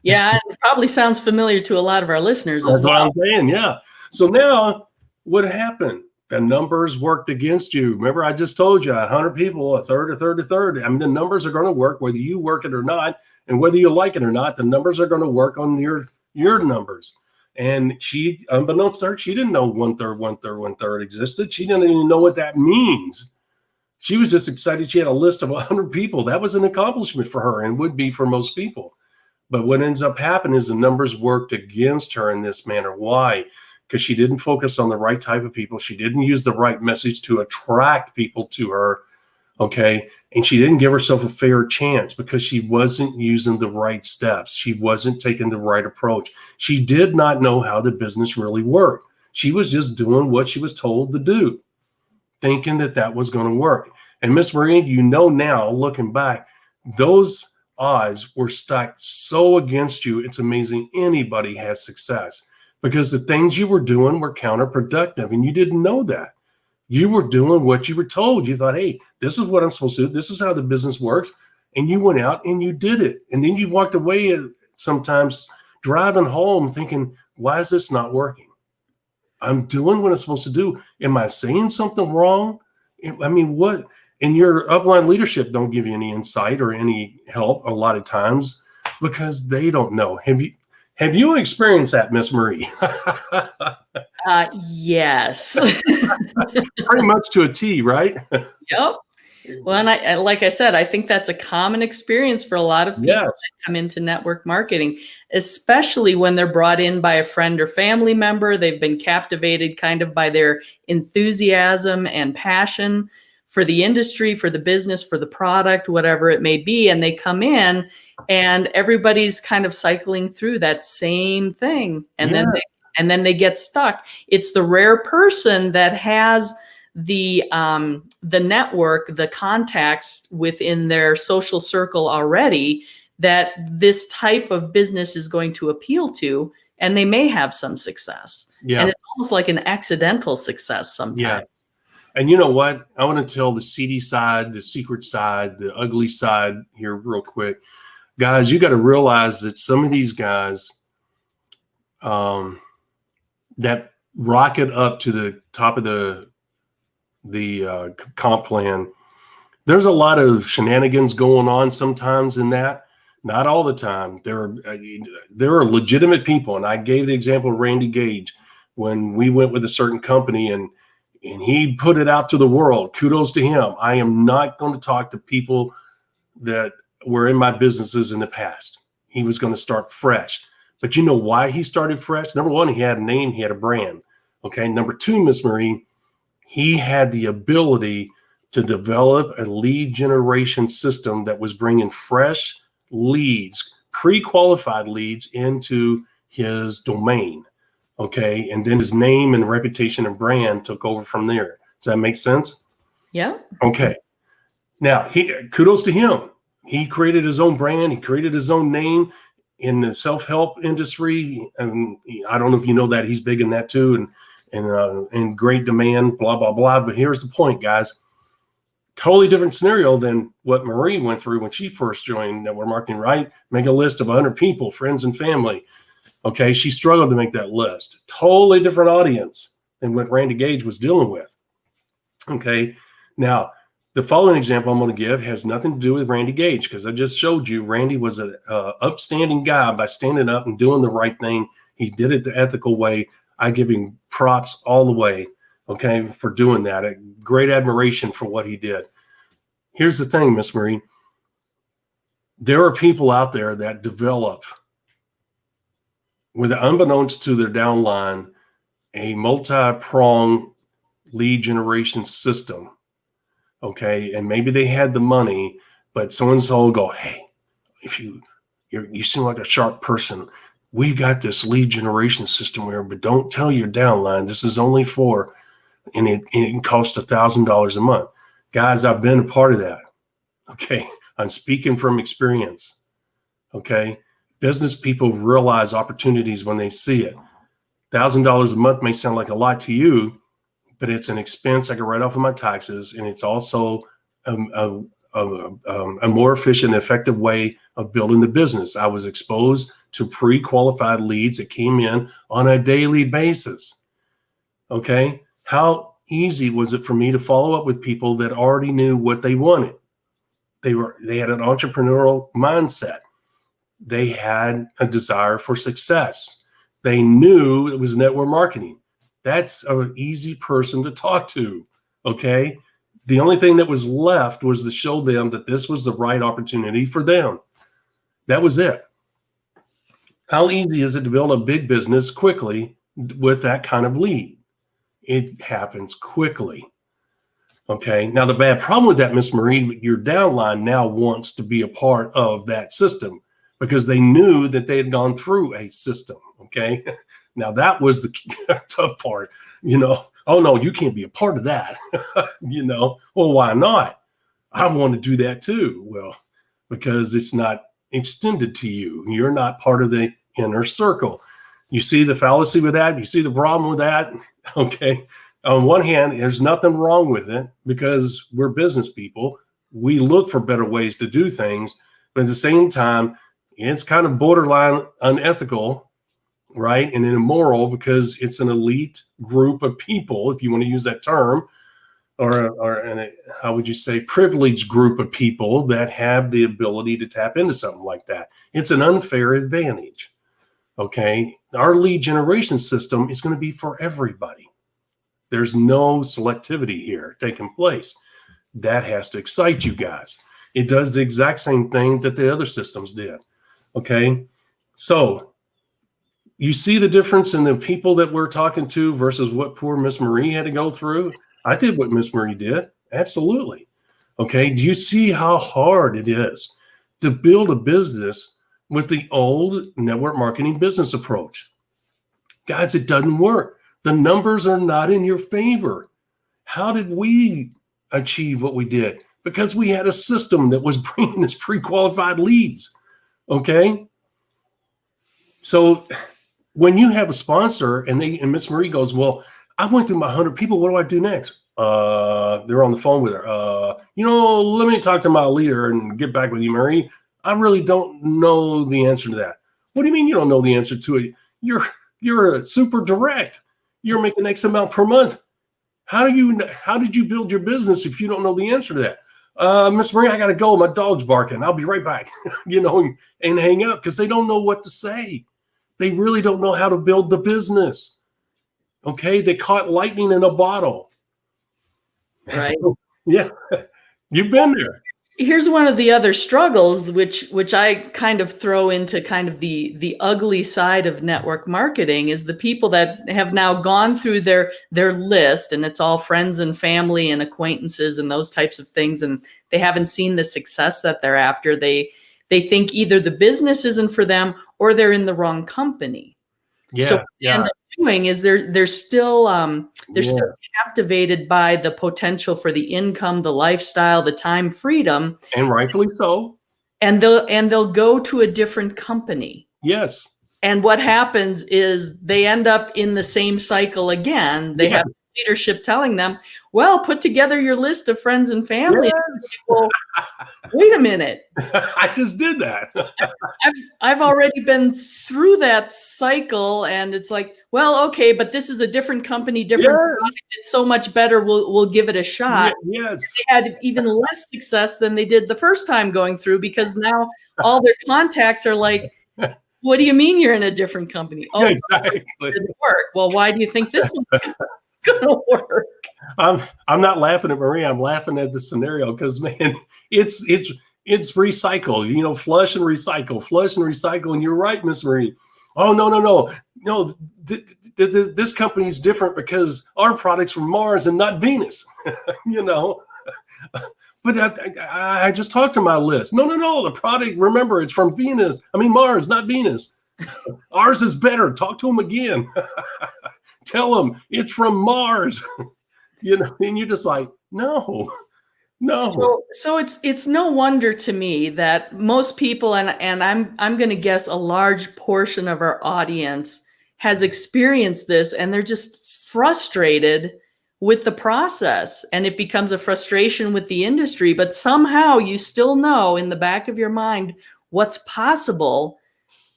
[SPEAKER 3] Yeah, it probably sounds familiar to a lot of our listeners
[SPEAKER 2] That's
[SPEAKER 3] as well.
[SPEAKER 2] what I'm saying, yeah. So now what happened? The numbers worked against you. Remember, I just told you 100 people, a third. I mean, the numbers are going to work whether you work it or not. And whether you like it or not, the numbers are going to work on your numbers. And she, unbeknownst to her, she didn't know one third existed. She didn't even know what that means. She was just excited she had a list of 100 people. That was an accomplishment for her and would be for most people. But what ends up happening is the numbers worked against her in this manner. Why? Because she didn't focus on the right type of people. She didn't use the right message to attract people to her, okay? And she didn't give herself a fair chance because she wasn't using the right steps. She wasn't taking the right approach. She did not know how the business really worked. She was just doing what she was told to do, thinking that that was going to work. And Miss Marie, you know now, looking back, those odds were stacked so against you, it's amazing anybody has success because the things you were doing were counterproductive and you didn't know that. You were doing what you were told. You thought, hey, this is what I'm supposed to do. This is how the business works. And you went out and you did it. And then you walked away sometimes driving home thinking, why is this not working? I'm doing what I'm supposed to do. Am I saying something wrong? I mean, what? And your upline leadership don't give you any insight or any help a lot of times because they don't know. Have you experienced that, Miss Marie?
[SPEAKER 3] Yes.
[SPEAKER 2] Pretty much to a T, right?
[SPEAKER 3] Yep. Well, and I like I said, I think that's a common experience for a lot of people
[SPEAKER 2] Yes.
[SPEAKER 3] that come into network marketing, especially when they're brought in by a friend or family member. They've been captivated kind of by their enthusiasm and passion for the industry, for the business, for the product, whatever it may be. And they come in and everybody's kind of cycling through that same thing. And then they get stuck. It's the rare person that has the network, the contacts within their social circle already that this type of business is going to appeal to, and they may have some success.
[SPEAKER 2] Yeah.
[SPEAKER 3] And it's almost like an accidental success sometimes.
[SPEAKER 2] Yeah. And you know what? I want to tell the seedy side, the secret side, the ugly side here real quick. Guys, you got to realize that some of these guys that rocket up to the top of the comp plan, there's a lot of shenanigans going on sometimes in that. Not all the time. There are legitimate people, and I gave the example of Randy Gage when we went with a certain company and he put it out to the world. Kudos to him. I am not going to talk to people that were in my businesses in the past. He was going to start fresh. But you know why he started fresh? Number one, he had a name, he had a brand. Okay. Number two, Miss Marie, he had the ability to develop a lead generation system that was bringing fresh leads, pre-qualified leads into his domain. Okay. And then his name and reputation and brand took over from there. Does that make sense?
[SPEAKER 3] Yeah.
[SPEAKER 2] Okay. Now, kudos to him. He created his own brand. He created his own name in the self-help industry. And I don't know if you know that he's big in that too. And in great demand, blah, blah, blah. But here's the point, guys. Totally different scenario than what Marie went through when she first joined network marketing, right? Make a list of 100 people, friends and family. Okay, she struggled to make that list. Totally different audience than what Randy Gage was dealing with. Okay, now the following example I'm going to give has nothing to do with Randy Gage because I just showed you Randy was an upstanding guy by standing up and doing the right thing. He did it the ethical way. I give him props all the way, okay, for doing that. A great admiration for what he did. Here's the thing, Miss Marie. There are people out there that develop, with unbeknownst to their downline, a multi-pronged lead generation system. Okay. And maybe they had the money, but so-and-so will go, hey, if you seem like a sharp person, we've got this lead generation system here, but don't tell your downline. This is only for and it costs $1,000 a month. Guys, I've been a part of that. Okay. I'm speaking from experience. Okay. Business people realize opportunities when they see it. $1,000 a month may sound like a lot to you, but it's an expense I can write off of my taxes. And it's also a more efficient, effective way of building the business. I was exposed to pre-qualified leads that came in on a daily basis. Okay. How easy was it for me to follow up with people that already knew what they wanted? They had an entrepreneurial mindset. They had a desire for success. They knew it was network marketing. That's an easy person to talk to. Okay. The only thing that was left was to show them that this was the right opportunity for them. That was it. How easy is it to build a big business quickly with that kind of lead? It happens quickly. Okay. Now, the bad problem with that, Miss Marie, your downline now wants to be a part of that system because they knew that they had gone through a system. Okay. Now, that was the tough part. Oh, no, you can't be a part of that. Well, why not? I want to do that too. Well, because it's not extended to you. You're not part of the inner circle. You see the fallacy with that? You see the problem with that? Okay. On one hand, there's nothing wrong with it because we're business people. We look for better ways to do things. But at the same time, it's kind of borderline unethical, right? And immoral because it's an elite group of people, if you want to use that term, or how would you say, privileged group of people that have the ability to tap into something like that. It's an unfair advantage. Okay. Our lead generation system is going to be for everybody. There's no selectivity here taking place. That has to excite you guys. It does the exact same thing that the other systems did. Okay. So you see the difference in the people that we're talking to versus what poor Miss Marie had to go through. I did what Miss Marie did. Absolutely. Okay. Do you see how hard it is to build a business with the old network marketing business approach? Guys, it doesn't work. The numbers are not in your favor. How did we achieve what we did? Because we had a system that was bringing us pre-qualified leads. Okay. So when you have a sponsor and Miss Marie goes, well, I went through my 100 people. What do I do next? They're on the phone with her. Let me talk to my leader and get back with you, Marie. I really don't know the answer to that. What do you mean you don't know the answer to it? You're super direct. You're making X amount per month. How did you build your business if you don't know the answer to that? Miss Marie, I got to go. My dog's barking. I'll be right back, and hang up because they don't know what to say. They really don't know how to build the business. Okay. They caught lightning in a bottle.
[SPEAKER 3] Right.
[SPEAKER 2] So, yeah. You've been there.
[SPEAKER 3] Here's one of the other struggles, which I kind of throw into kind of the ugly side of network marketing, is the people that have now gone through their list, and it's all friends and family and acquaintances and those types of things, and they haven't seen the success that they're after. They think either the business isn't for them or they're in the wrong company.
[SPEAKER 2] Yeah.
[SPEAKER 3] So what they end up doing is they're still still captivated by the potential for the income, the lifestyle, the time freedom,
[SPEAKER 2] and rightfully so.
[SPEAKER 3] And they'll go to a different company.
[SPEAKER 2] Yes.
[SPEAKER 3] And what happens is they end up in the same cycle again. They have leadership telling them, well, put together your list of friends and family.
[SPEAKER 2] Yes.
[SPEAKER 3] Well, wait a minute.
[SPEAKER 2] I just did that.
[SPEAKER 3] I've already been through that cycle, and it's like, well, okay, but this is a different company, different product. It's so much better. We'll give it a shot.
[SPEAKER 2] Yes.
[SPEAKER 3] They had even less success than they did the first time going through, because now all their contacts are like, what do you mean you're in a different company? Oh,
[SPEAKER 2] exactly.
[SPEAKER 3] It didn't work. Well, why do you think this one's gonna work?
[SPEAKER 2] I'm not laughing at Marie. I'm laughing at the scenario because, man, it's recycle. Flush and recycle. And you're right, Miss Marie. Oh, no. This company is different because our product's from Mars and not Venus. But I just talked to my list. No. The product, remember, it's from Venus. Mars, not Venus. Ours is better. Talk to them again. Tell them it's from Mars. And you're just like, no, no.
[SPEAKER 3] So it's no wonder to me that most people, and I'm going to guess a large portion of our audience has experienced this, and they're just frustrated with the process, and it becomes a frustration with the industry. But somehow you still know in the back of your mind what's possible,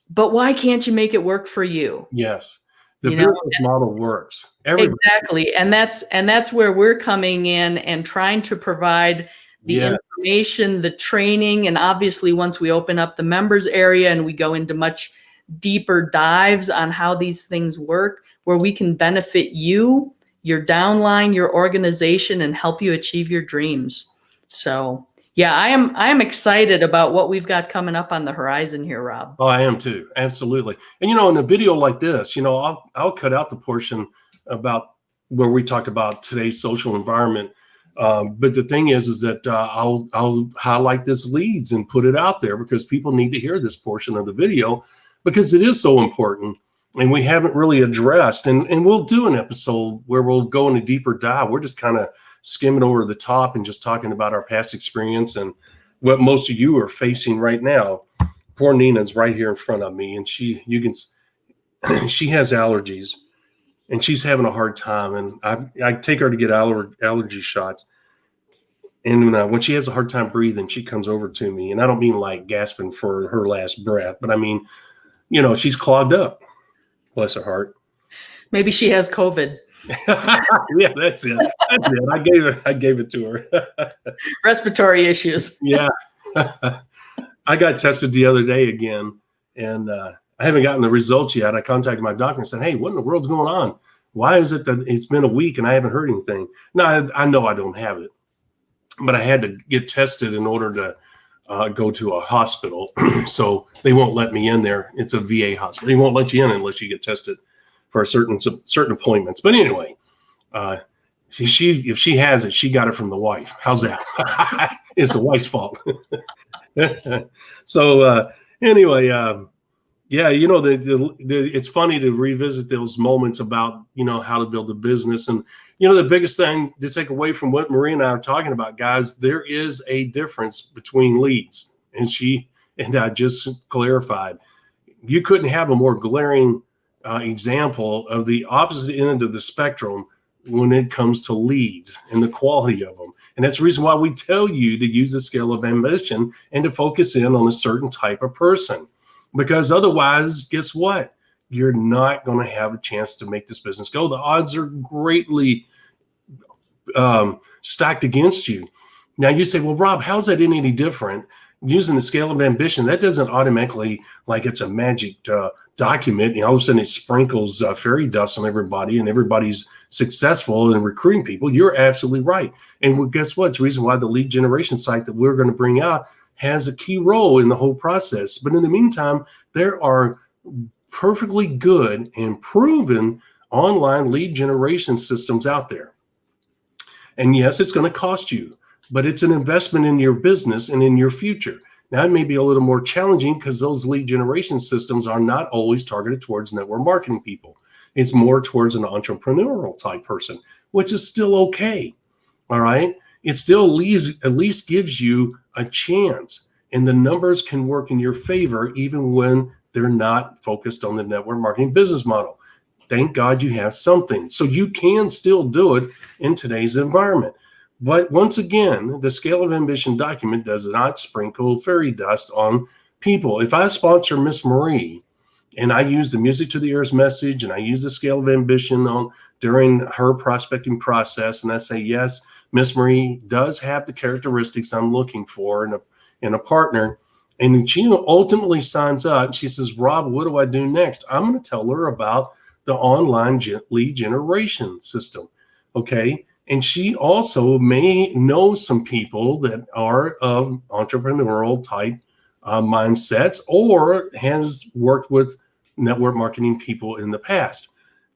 [SPEAKER 3] but why can't you make it work for you?
[SPEAKER 2] Yes. The
[SPEAKER 3] You know?
[SPEAKER 2] business model works. Everybody.
[SPEAKER 3] Exactly. And that's where we're coming in and trying to provide the
[SPEAKER 2] Yes.
[SPEAKER 3] information, the training, and obviously once we open up the members area and we go into much deeper dives on how these things work, where we can benefit you, your downline, your organization, and help you achieve your dreams. So yeah, I am excited about what we've got coming up on the horizon here, Rob.
[SPEAKER 2] Oh, I am too. Absolutely. And, in a video like this, I'll cut out the portion about where we talked about today's social environment. But the thing is that I'll highlight this leads and put it out there because people need to hear this portion of the video because it is so important. And we haven't really addressed, and we'll do an episode where we'll go in a deeper dive. We're just kind of skimming over the top and just talking about our past experience and what most of you are facing right now. Poor Nina's right here in front of me, and she has allergies, and she's having a hard time. And I take her to get allergy shots, and when she has a hard time breathing, she comes over to me, and I don't mean like gasping for her last breath, but I mean, she's clogged up. Bless her heart. Maybe
[SPEAKER 3] she has COVID.
[SPEAKER 2] Yeah, that's it. I gave it to her.
[SPEAKER 3] Respiratory issues.
[SPEAKER 2] Yeah. I got tested the other day again, and I haven't gotten the results yet. I contacted my doctor and said, hey, what in the world's going on? Why is it that it's been a week and I haven't heard anything? Now, I know I don't have it, but I had to get tested in order to go to a hospital. So they won't let me in there. It's a VA hospital. They won't let you in unless you get tested for certain appointments. But anyway, if she has it, she got it from the wife. How's that? It's the wife's fault. So anyway, yeah, it's funny to revisit those moments about, how to build a business. And, the biggest thing to take away from what Marie and I are talking about, guys, there is a difference between leads. And she and I just clarified. You couldn't have a more glaring example of the opposite end of the spectrum when it comes to leads and the quality of them. And that's the reason why we tell you to use the scale of ambition and to focus in on a certain type of person. Because otherwise, guess what? You're not going to have a chance to make this business go. The odds are greatly stacked against you. Now you say, well, Rob, how's that any different? Using the scale of ambition, that doesn't automatically, like it's a magic document, all of a sudden it sprinkles fairy dust on everybody and everybody's successful in recruiting people. You're absolutely right. And guess what? It's the reason why the lead generation site that we're going to bring out has a key role in the whole process. But in the meantime, there are perfectly good and proven online lead generation systems out there. And yes, it's going to cost you, but it's an investment in your business and in your future. Now, it may be a little more challenging because those lead generation systems are not always targeted towards network marketing people. It's more towards an entrepreneurial type person, which is still okay. All right. It still at least gives you a chance, and the numbers can work in your favor even when they're not focused on the network marketing business model. Thank God you have something. So you can still do it in today's environment. But once again, the scale of ambition document does not sprinkle fairy dust on people. If I sponsor Miss Marie and I use the music to the ears message and I use the scale of ambition during her prospecting process, and I say, yes, Miss Marie does have the characteristics I'm looking for in a partner, and she ultimately signs up and she says, Rob, what do I do next? I'm going to tell her about the online lead generation system. Okay. And she also may know some people that are of entrepreneurial type mindsets or has worked with network marketing people in the past.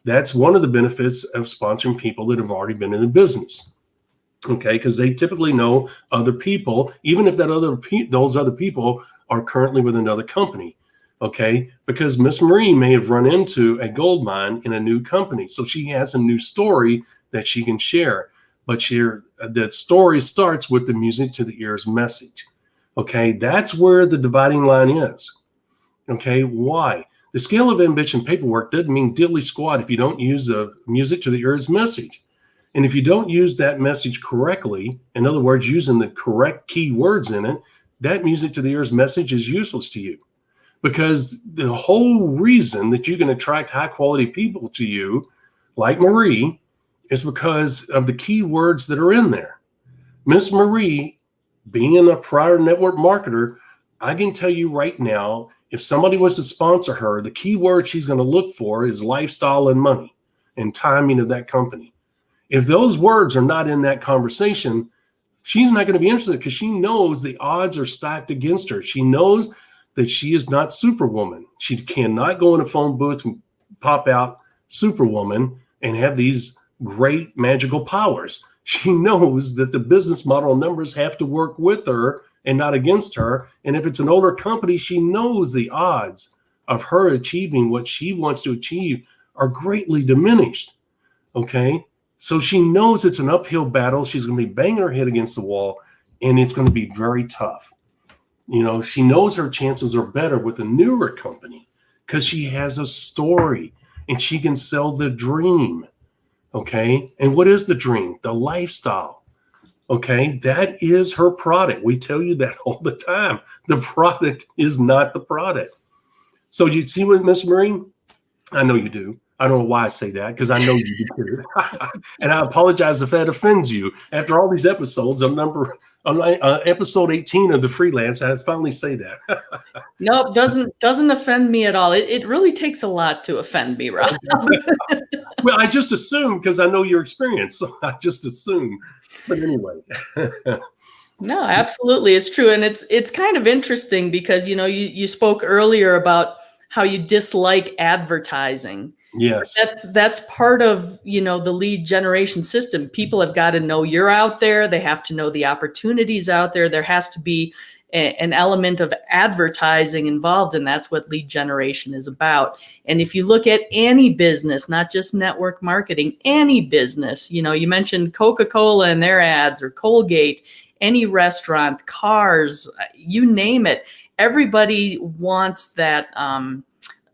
[SPEAKER 2] That's one of the benefits of sponsoring people that have already been in the business. Okay, because they typically know other people, even if those other people are currently with another company. Okay, because Miss Marie may have run into a gold mine in a new company, so she has a new story that she can share. but the story starts with the music to the ears message. Okay, that's where the dividing line is. Okay, why? The scale of ambition paperwork doesn't mean diddly squat if you don't use the music to the ears message. And if you don't use that message correctly, in other words, using the correct key words in it, that music to the ears message is useless to you. Because the whole reason that you can attract high quality people to you, like Marie, is because of the key words that are in there. Miss Marie, being a prior network marketer, I can tell you right now, if somebody was to sponsor her, the key word she's going to look for is lifestyle and money and timing of that company. If those words are not in that conversation, she's not going to be interested because she knows the odds are stacked against her. She knows that she is not Superwoman. She cannot go in a phone booth and pop out Superwoman and have these great magical powers. She knows that the business model numbers have to work with her and not against her. And if it's an older company, she knows the odds of her achieving what she wants to achieve are greatly diminished. Okay. So she knows it's an uphill battle. She's going to be banging her head against the wall, and it's going to be very tough. You know, she knows her chances are better with a newer company because she has a story and she can sell the dream. Okay. And what is the dream? The lifestyle. Okay. That is her product. We tell you that all the time. The product is not the product. So you see what, Miss Marie? I know you do. I don't know why I say that, because I know you do too. And I apologize if that offends you. After all these episodes, on episode 18 of The Freelance, I finally say that.
[SPEAKER 3] Nope, doesn't offend me at all. It really takes a lot to offend me, Rob.
[SPEAKER 2] Well, I just assume because I know your experience, so I just assume. But anyway.
[SPEAKER 3] No, absolutely, it's true, and it's kind of interesting because you spoke earlier about how you dislike advertising.
[SPEAKER 2] Yes.
[SPEAKER 3] That's part of, the lead generation system. People have got to know you're out there. They have to know the opportunities out there. There has to be an element of advertising involved, and that's what lead generation is about. And if you look at any business, not just network marketing, any business, you mentioned Coca-Cola and their ads, or Colgate, any restaurant, cars, you name it. Everybody wants that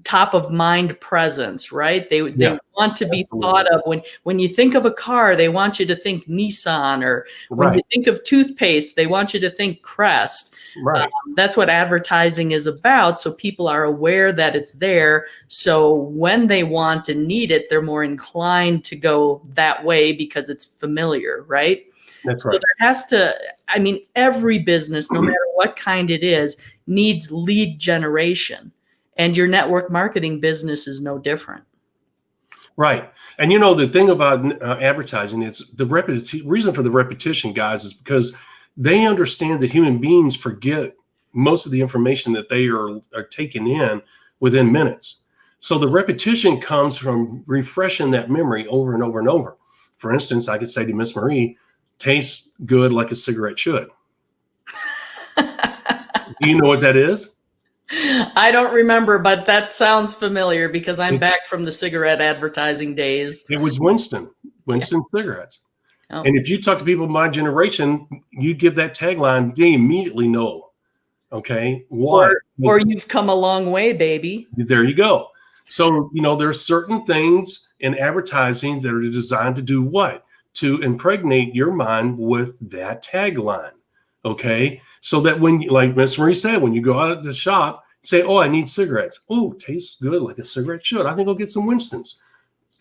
[SPEAKER 3] top of mind presence, right? They want to be thought of. When you think of a car, they want you to think Nissan, or when you think of toothpaste, they want you to think Crest.
[SPEAKER 2] Right.
[SPEAKER 3] That's what advertising is about. So people are aware that it's there. So when they want and need it, they're more inclined to go that way because it's familiar, right?
[SPEAKER 2] That's
[SPEAKER 3] so
[SPEAKER 2] right.
[SPEAKER 3] There has to, every business, no matter what kind it is, needs lead generation. And your network marketing business is no different.
[SPEAKER 2] Right. And the thing about advertising, it's the reason for the repetition, guys, is because they understand that human beings forget most of the information that they are taking in within minutes. So the repetition comes from refreshing that memory over and over and over. For instance, I could say to Miss Marie, tastes good like a cigarette should. Do you know what that is?
[SPEAKER 3] I don't remember, but that sounds familiar because I'm back from the cigarette advertising days.
[SPEAKER 2] It was Winston cigarettes. Oh. And if you talk to people of my generation, you give that tagline, they immediately know. Okay. Why?
[SPEAKER 3] Or you've come a long way, baby.
[SPEAKER 2] There you go. So, there's certain things in advertising that are designed to do what? To impregnate your mind with that tagline. Okay. So that when, like Miss Marie said, when you go out at the shop, say, oh, I need cigarettes. Oh, tastes good like a cigarette should. I think I'll get some Winston's.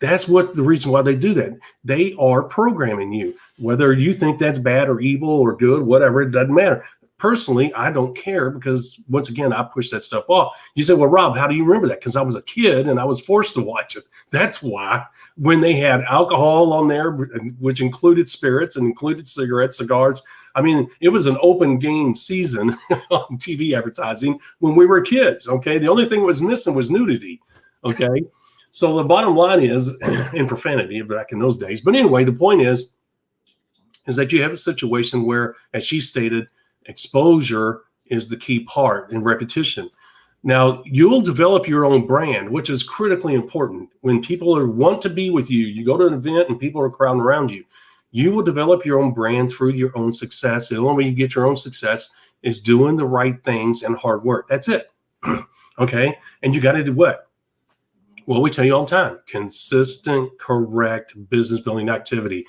[SPEAKER 2] That's what the reason why they do that. They are programming you. Whether you think that's bad or evil or good, whatever, it doesn't matter. Personally, I don't care because, once again, I push that stuff off. You say, well, Rob, how do you remember that? Because I was a kid and I was forced to watch it. That's why when they had alcohol on there, which included spirits and included cigarettes, cigars, it was an open game season on TV advertising when we were kids, okay? The only thing that was missing was nudity, okay? So the bottom line is, in profanity back in those days. But anyway, the point is that you have a situation where, as she stated, exposure is the key part in repetition. Now, you'll develop your own brand, which is critically important. When people want to be with you, you go to an event and people are crowding around you. You will develop your own brand through your own success. The only way you get your own success is doing the right things and hard work. That's it. Okay. And you got to do what? Well, we tell you all the time, consistent, correct business building activity.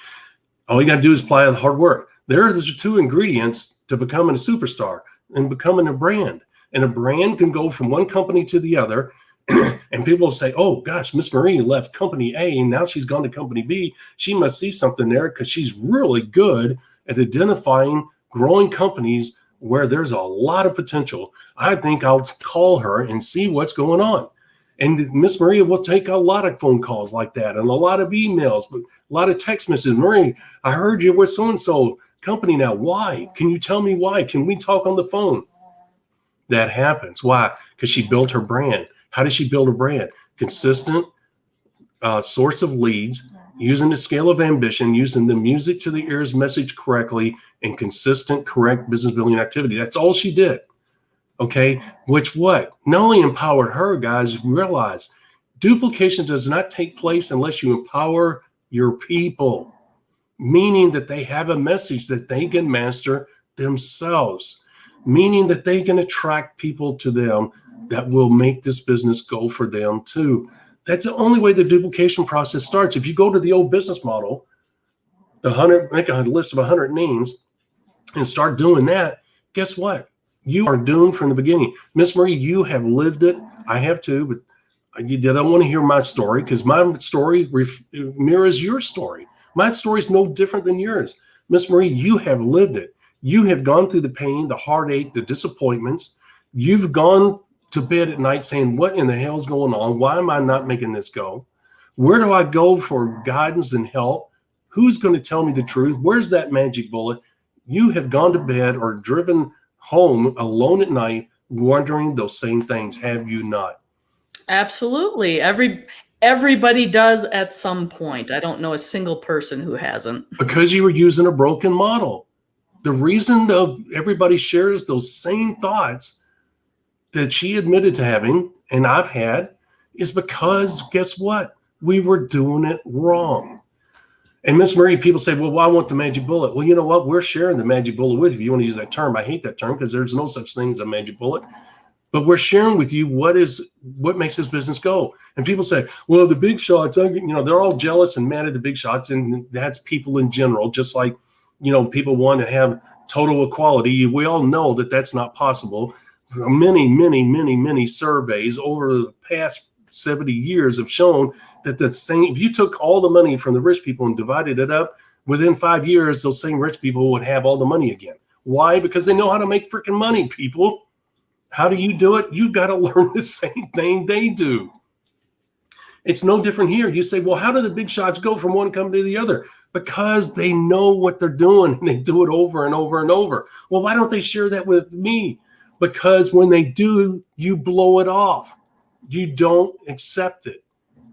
[SPEAKER 2] All you got to do is apply the hard work. There's 2 ingredients to becoming a superstar and becoming a brand. And a brand can go from one company to the other. And people say, oh, gosh, Miss Marie left company A and now she's gone to company B. She must see something there because she's really good at identifying growing companies where there's a lot of potential. I think I'll call her and see what's going on. And Miss Maria will take a lot of phone calls like that and a lot of emails, but a lot of text messages. Marie, I heard you with so-and-so company now. Why? Can you tell me why? Can we talk on the phone? That happens. Why? Because she built her brand. How does she build a brand? Consistent source of leads, using the scale of ambition, using the music to the ears message correctly, and consistent, correct business building activity. That's all she did. Okay, which what? Not only empowered her, guys, realize duplication does not take place unless you empower your people, meaning that they have a message that they can master themselves, meaning that they can attract people to them that will make this business go for them too. That's the only way the duplication process starts. If you go to the old business model, make a list of 100 names and start doing that, guess what? You are doomed from the beginning. Miss Marie, you have lived it. I have too, but you don't want to hear my story because my story mirrors your story. My story is no different than yours. Miss Marie, you have lived it. You have gone through the pain, the heartache, the disappointments. You've gone to bed at night saying, what in the hell is going on? Why am I not making this go? Where do I go for guidance and help? Who's going to tell me the truth? Where's that magic bullet? You have gone to bed or driven home alone at night wondering those same things, have you not?
[SPEAKER 3] Absolutely. Everybody does at some point. I don't know a single person who hasn't.
[SPEAKER 2] Because you were using a broken model. The reason everybody shares those same thoughts that she admitted to having and I've had is because guess what? We were doing it wrong. And Miss Marie, people say, well, I want the magic bullet. Well, you know what? We're sharing the magic bullet with you. If you want to use that term, I hate that term because there's no such thing as a magic bullet. But we're sharing with you what makes this business go. And people say, well, the big shots, they're all jealous and mad at the big shots. And that's people in general, just like, people want to have total equality. We all know that that's not possible. Many surveys over the past 70 years have shown that if you took all the money from the rich people and divided it up, within 5 years, those same rich people would have all the money again. Why? Because they know how to make freaking money, people. How do you do it? You got to learn the same thing they do. It's no different here. You say, well, how do the big shots go from one company to the other? Because they know what they're doing and they do it over and over and over. Well, why don't they share that with me? Because when they do, you blow it off. You don't accept it.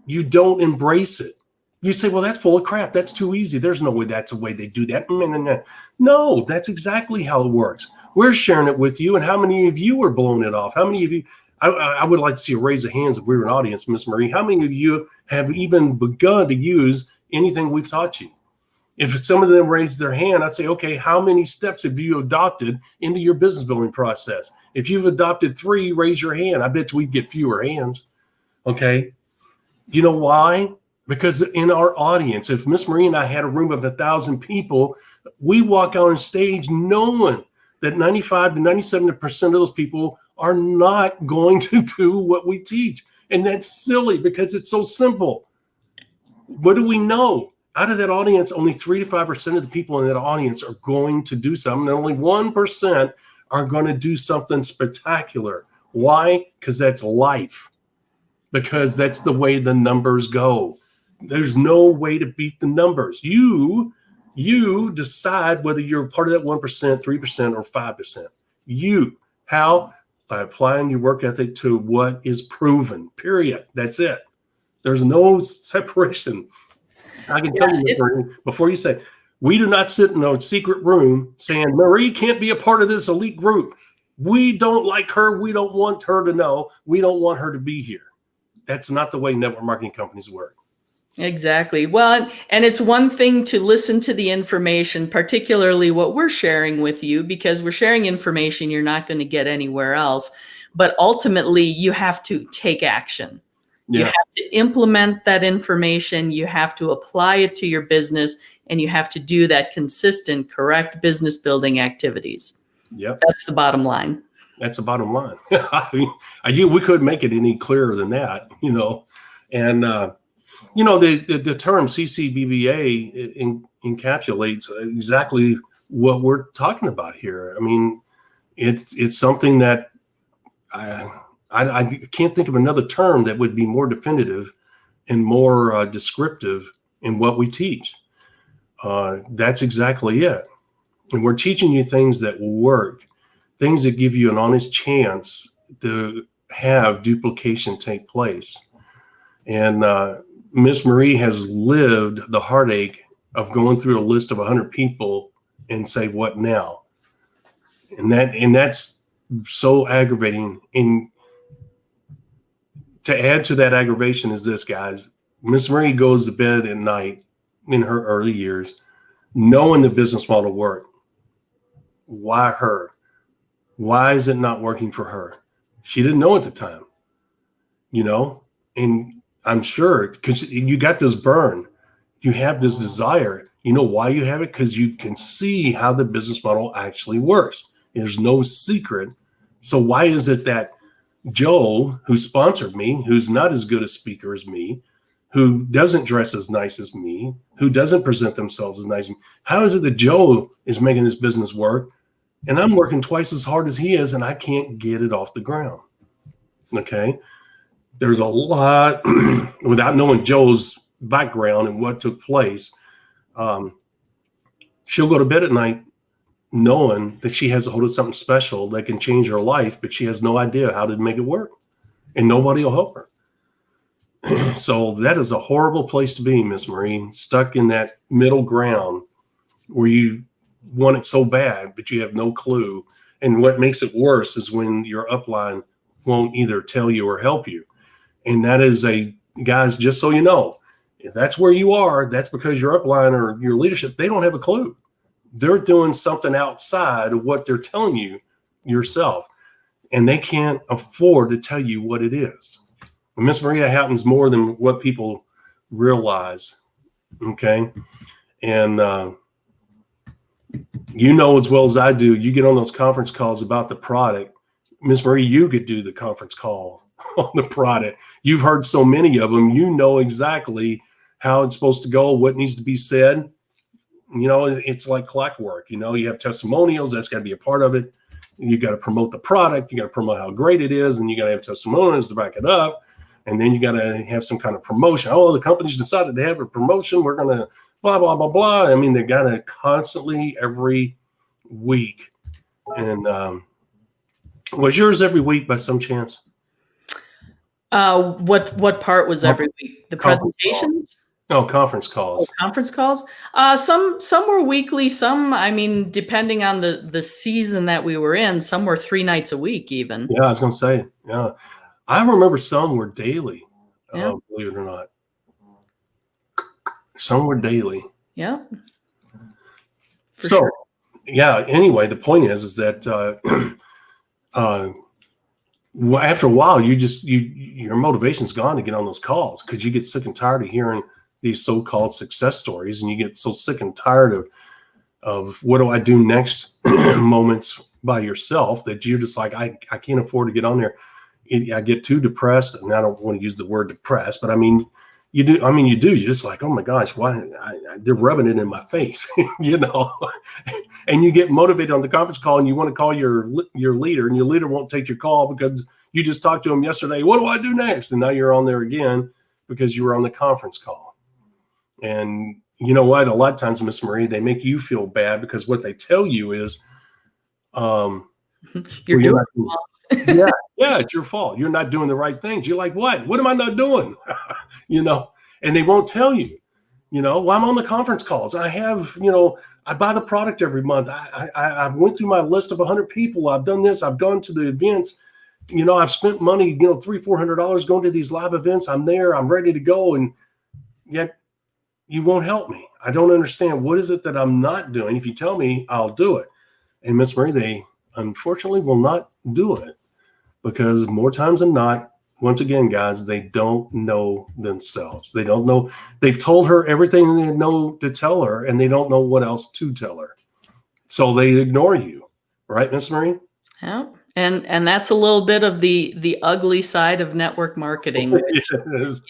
[SPEAKER 2] You don't embrace it. You say, well, that's full of crap. That's too easy. There's no way that's the way they do that. No, that's exactly how it works. We're sharing it with you. And how many of you are blowing it off? How many of you, I would like to see a raise of hands if we were an audience, Miss Marie. How many of you have even begun to use anything we've taught you? If some of them raised their hand, I'd say, okay, how many steps have you adopted into your business building process? If you've adopted 3, raise your hand. I bet we'd get fewer hands. Okay. You know why? Because in our audience, if Miss Marie and I had a room of 1,000 people, we walk out on stage knowing that 95 to 97% of those people are not going to do what we teach. And that's silly because it's so simple. What do we know? Out of that audience, only 3 to 5% of the people in that audience are going to do something. And only 1% are going to do something spectacular. Why? Because that's life. Because that's the way the numbers go. There's no way to beat the numbers. You decide whether you're part of that 1%, 3%, or 5%. You. How? By applying your work ethic to what is proven. Period. That's it. There's no separation. I can tell you, before you say, we do not sit in a secret room saying, Marie can't be a part of this elite group. We don't like her. We don't want her to know. We don't want her to be here. That's not the way network marketing companies work.
[SPEAKER 3] Exactly. Well, and it's one thing to listen to the information, particularly what we're sharing with you, because we're sharing information you're not going to get anywhere else. But ultimately, you have to take action. You
[SPEAKER 2] Yeah.
[SPEAKER 3] have to implement that information. You have to apply it to your business, and you have to do that consistent, correct business building activities.
[SPEAKER 2] Yep.
[SPEAKER 3] That's the bottom line.
[SPEAKER 2] That's the bottom line. I mean, we couldn't make it any clearer than that, and, the term CCBBA encapsulates exactly what we're talking about here. I mean, it's something that I can't think of another term that would be more definitive and more descriptive in what we teach. That's exactly it. And we're teaching you things that will work, things that give you an honest chance to have duplication take place. And Miss Marie has lived the heartache of going through a list of 100 people and say, what now? And that's so aggravating. And to add to that aggravation is this, guys. Miss Marie goes to bed at night in her early years, knowing the business model worked. Why her? Why is it not working for her? She didn't know at the time, and I'm sure because you got this burn, you have this desire. You know why you have it? Because you can see how the business model actually works. There's no secret. So why is it that Joe, who sponsored me, who's not as good a speaker as me, who doesn't dress as nice as me, who doesn't present themselves as nice as me, how is it that Joe is making this business work and I'm working twice as hard as he is and I can't get it off the ground? Okay. There's a lot, without knowing Joe's background and what took place, she'll go to bed at night knowing that she has a hold of something special that can change her life, but she has no idea how to make it work, and nobody will help her. So that is a horrible place to be, Miss Marie, stuck in that middle ground where you want it so bad, but you have no clue. And what makes it worse is when your upline won't either tell you or help you. And that is guys, just so you know, if that's where you are, that's because your upline or your leadership, they don't have a clue. They're doing something outside of what they're telling you yourself, and they can't afford to tell you what it is. And Miss Maria happens more than what people realize. Okay. And, as well as I do, you get on those conference calls about the product. Miss Marie, you could do the conference call on the product. You've heard so many of them. You know exactly how it's supposed to go, what needs to be said. It's like clockwork. You have testimonials. That's got to be a part of it. You got to promote the product. You got to promote how great it is. And you got to have testimonials to back it up. And then you got to have some kind of promotion. Oh, the company's decided to have a promotion. We're going to blah, blah, blah, blah. I mean, they got to constantly every week. And was yours every week by some chance?
[SPEAKER 3] What part was every week? The presentations?
[SPEAKER 2] No, conference calls.
[SPEAKER 3] Oh, conference calls. Some were weekly. Some, depending on the season that we were in, some were 3 nights a week even.
[SPEAKER 2] Yeah, I was going to say. Yeah, I remember some were daily.
[SPEAKER 3] Yeah.
[SPEAKER 2] Believe it or not, some were daily.
[SPEAKER 3] Yeah.
[SPEAKER 2] Sure. Yeah. Anyway, the point is that after a while, your motivation's gone to get on those calls because you get sick and tired of hearing these so-called success stories, and you get so sick and tired of what do I do next moments by yourself that you're just like, I can't afford to get on there. I get too depressed, and I don't want to use the word depressed, but you do. You're just like, oh my gosh, why they're rubbing it in my face, and you get motivated on the conference call and you want to call your leader, and your leader won't take your call because you just talked to him yesterday. What do I do next? And now you're on there again because you were on the conference call. And you know what? A lot of times, Miss Marie, they make you feel bad because what they tell you is,
[SPEAKER 3] you're doing
[SPEAKER 2] it's your fault. You're not doing the right things. You're like, what? What am I not doing? And they won't tell you. Well, I'm on the conference calls. I have, I buy the product every month. I went through my list of 100 people. I've done this. I've gone to the events. I've spent money, $300-400 going to these live events. I'm there. I'm ready to go. And yet you won't help me. I don't understand. What is it that I'm not doing? If you tell me, I'll do it. And Miss Marie, they unfortunately will not do it because more times than not, once again, guys, they don't know themselves. They don't know. They've told her everything they know to tell her, and they don't know what else to tell her. So they ignore you. Right, Miss Marie?
[SPEAKER 3] Yeah. And that's a little bit of the ugly side of network marketing. Which,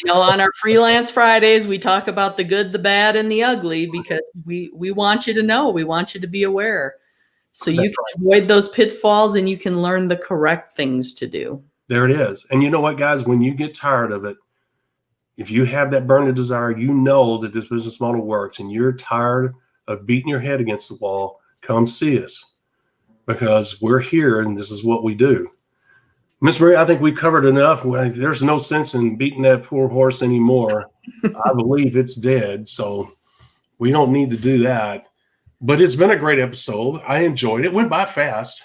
[SPEAKER 3] on our Freelance Fridays, we talk about the good, the bad, and the ugly because we want you to know. We want you to be aware. So you can avoid those pitfalls and you can learn the correct things to do.
[SPEAKER 2] There it is. And you know what, guys? When you get tired of it, if you have that burning desire, you know that this business model works and you're tired of beating your head against the wall, come see us. Because we're here and this is what we do. Miss Marie, I think we covered enough. There's no sense in beating that poor horse anymore. I believe it's dead, so we don't need to do that. But it's been a great episode. I enjoyed it. It went by fast.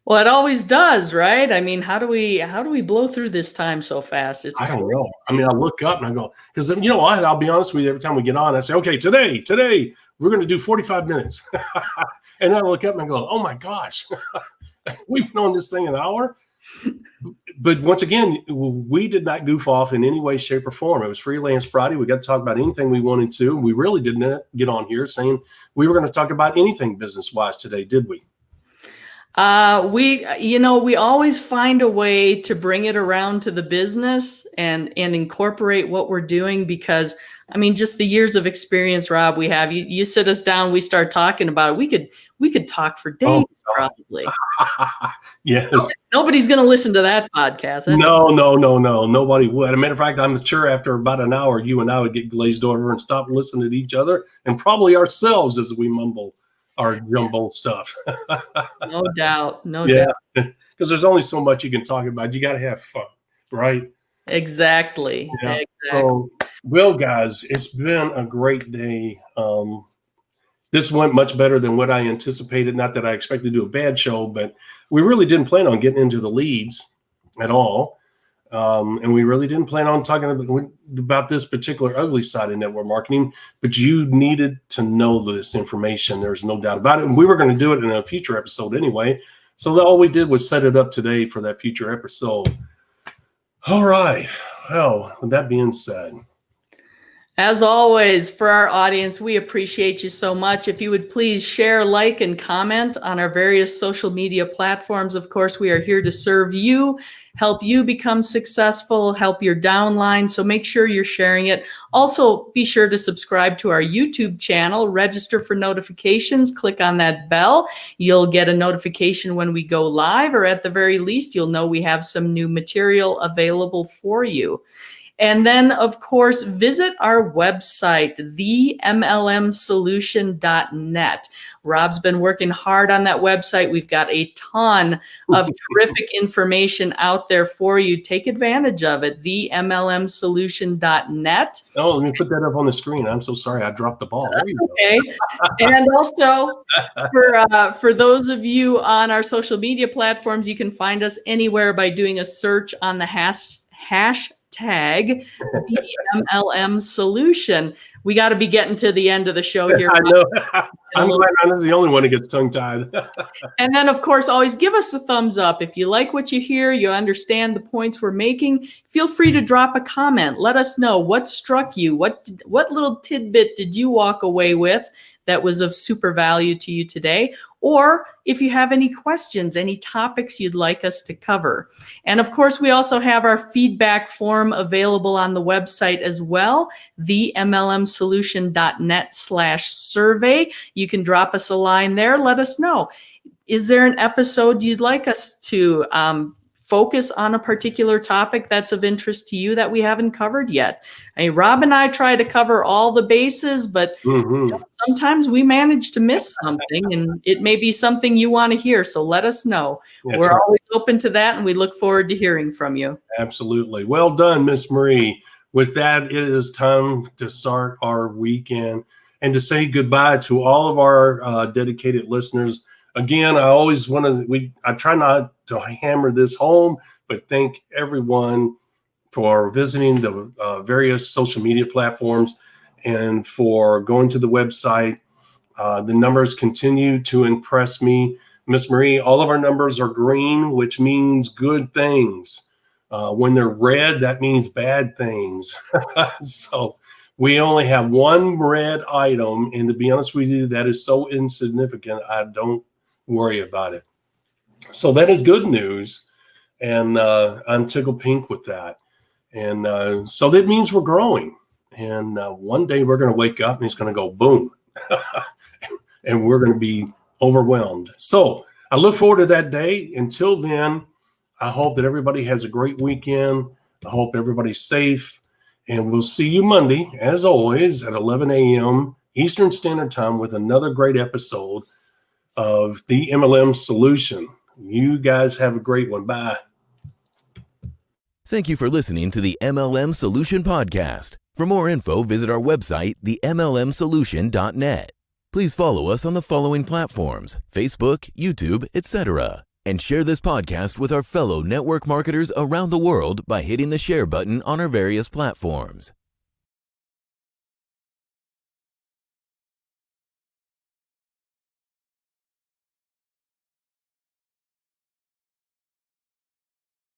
[SPEAKER 3] Well, it always does, right? I mean, how do we blow through this time so fast?
[SPEAKER 2] I don't know. I mean, I look up and I go, because you know what? I'll be honest with you. Every time we get on, I say, okay, today we're going to do 45 minutes. And I look up and I go, oh my gosh, we've been on this thing an hour. But once again, we did not goof off in any way, shape, or form. It was Freelance Friday. We got to talk about anything we wanted to. We really didn't get on here saying we were going to talk about anything business-wise today, did we?
[SPEAKER 3] We always find a way to bring it around to the business and incorporate what we're doing because, I mean, just the years of experience, Rob, we have. You sit us down, we start talking about it. We could talk for days, probably.
[SPEAKER 2] Yes.
[SPEAKER 3] Nobody's going to listen to that podcast.
[SPEAKER 2] No. Nobody would. As a matter of fact, I'm sure after about an hour, you and I would get glazed over and stop listening to each other and probably ourselves as we mumble our jumbo stuff.
[SPEAKER 3] No doubt.
[SPEAKER 2] Because there's only so much you can talk about. You got to have fun, right?
[SPEAKER 3] Exactly.
[SPEAKER 2] Yeah. So, well, guys, it's been a great day. This went much better than what I anticipated. Not that I expected to do a bad show, but we really didn't plan on getting into the leads at all. And we really didn't plan on talking about this particular ugly side of network marketing, but you needed to know this information. There's no doubt about it. And we were going to do it in a future episode anyway. So all we did was set it up today for that future episode. All right. Well, with that being said,
[SPEAKER 3] as always, for our audience, we appreciate you so much. If you would please share, like, and comment on our various social media platforms. Of course, we are here to serve you, help you become successful, help your downline. So make sure you're sharing it. Also, be sure to subscribe to our YouTube channel, register for notifications, click on that bell. You'll get a notification when we go live, or at the very least, you'll know we have some new material available for you. And then, of course, visit our website, themlmsolution.net. Rob's been working hard on that website. We've got a ton of terrific information out there for you. Take advantage of it, themlmsolution.net.
[SPEAKER 2] Oh, let me put that up on the screen. I'm so sorry. I dropped the ball.
[SPEAKER 3] That's okay. And also, for those of you on our social media platforms, you can find us anywhere by doing a search on the hashtag the MLM solution. We got to be getting to the end of the show here.
[SPEAKER 2] I know. I'm glad I'm not the only one who gets tongue-tied.
[SPEAKER 3] And then, of course, always give us a thumbs up. If you like what you hear, you understand the points we're making, feel free to drop a comment. Let us know what struck you. What little tidbit did you walk away with that was of super value to you today? Or if you have any questions, any topics you'd like us to cover. And of course, we also have our feedback form available on the website as well, themlmsolution.net/survey. You can drop us a line there. Let us know. Is there an episode you'd like us to focus on a particular topic that's of interest to you that we haven't covered yet? I mean, Rob and I try to cover all the bases, but sometimes we manage to miss something, and it may be something you want to hear. So let us know.
[SPEAKER 2] That's
[SPEAKER 3] We're
[SPEAKER 2] right.
[SPEAKER 3] always open to that, and we look forward to hearing from you.
[SPEAKER 2] Absolutely. Well done, Miss Marie. With that, it is time to start our weekend and to say goodbye to all of our dedicated listeners. Again, I always want to, I try not to hammer this home, but thank everyone for visiting the various social media platforms, and for going to the website. The numbers continue to impress me. Miss Marie, all of our numbers are green, which means good things. When they're red, that means bad things. So we only have one red item, and to be honest with you, that is so insignificant, I don't worry about it. So that is good news, and I'm tickled pink with that. And so that means we're growing. And one day we're going to wake up and it's going to go boom. And we're going to be overwhelmed. So I look forward to that day. Until then, I hope that everybody has a great weekend. I hope everybody's safe. And we'll see you Monday, as always, at 11 a.m. Eastern Standard Time with another great episode of the MLM Solution. You guys have a great one. Bye.
[SPEAKER 1] Thank you for listening to the MLM Solution Podcast. For more info, visit our website, themlmsolution.net. Please follow us on the following platforms: Facebook, YouTube, etc. And share this podcast with our fellow network marketers around the world by hitting the share button on our various platforms.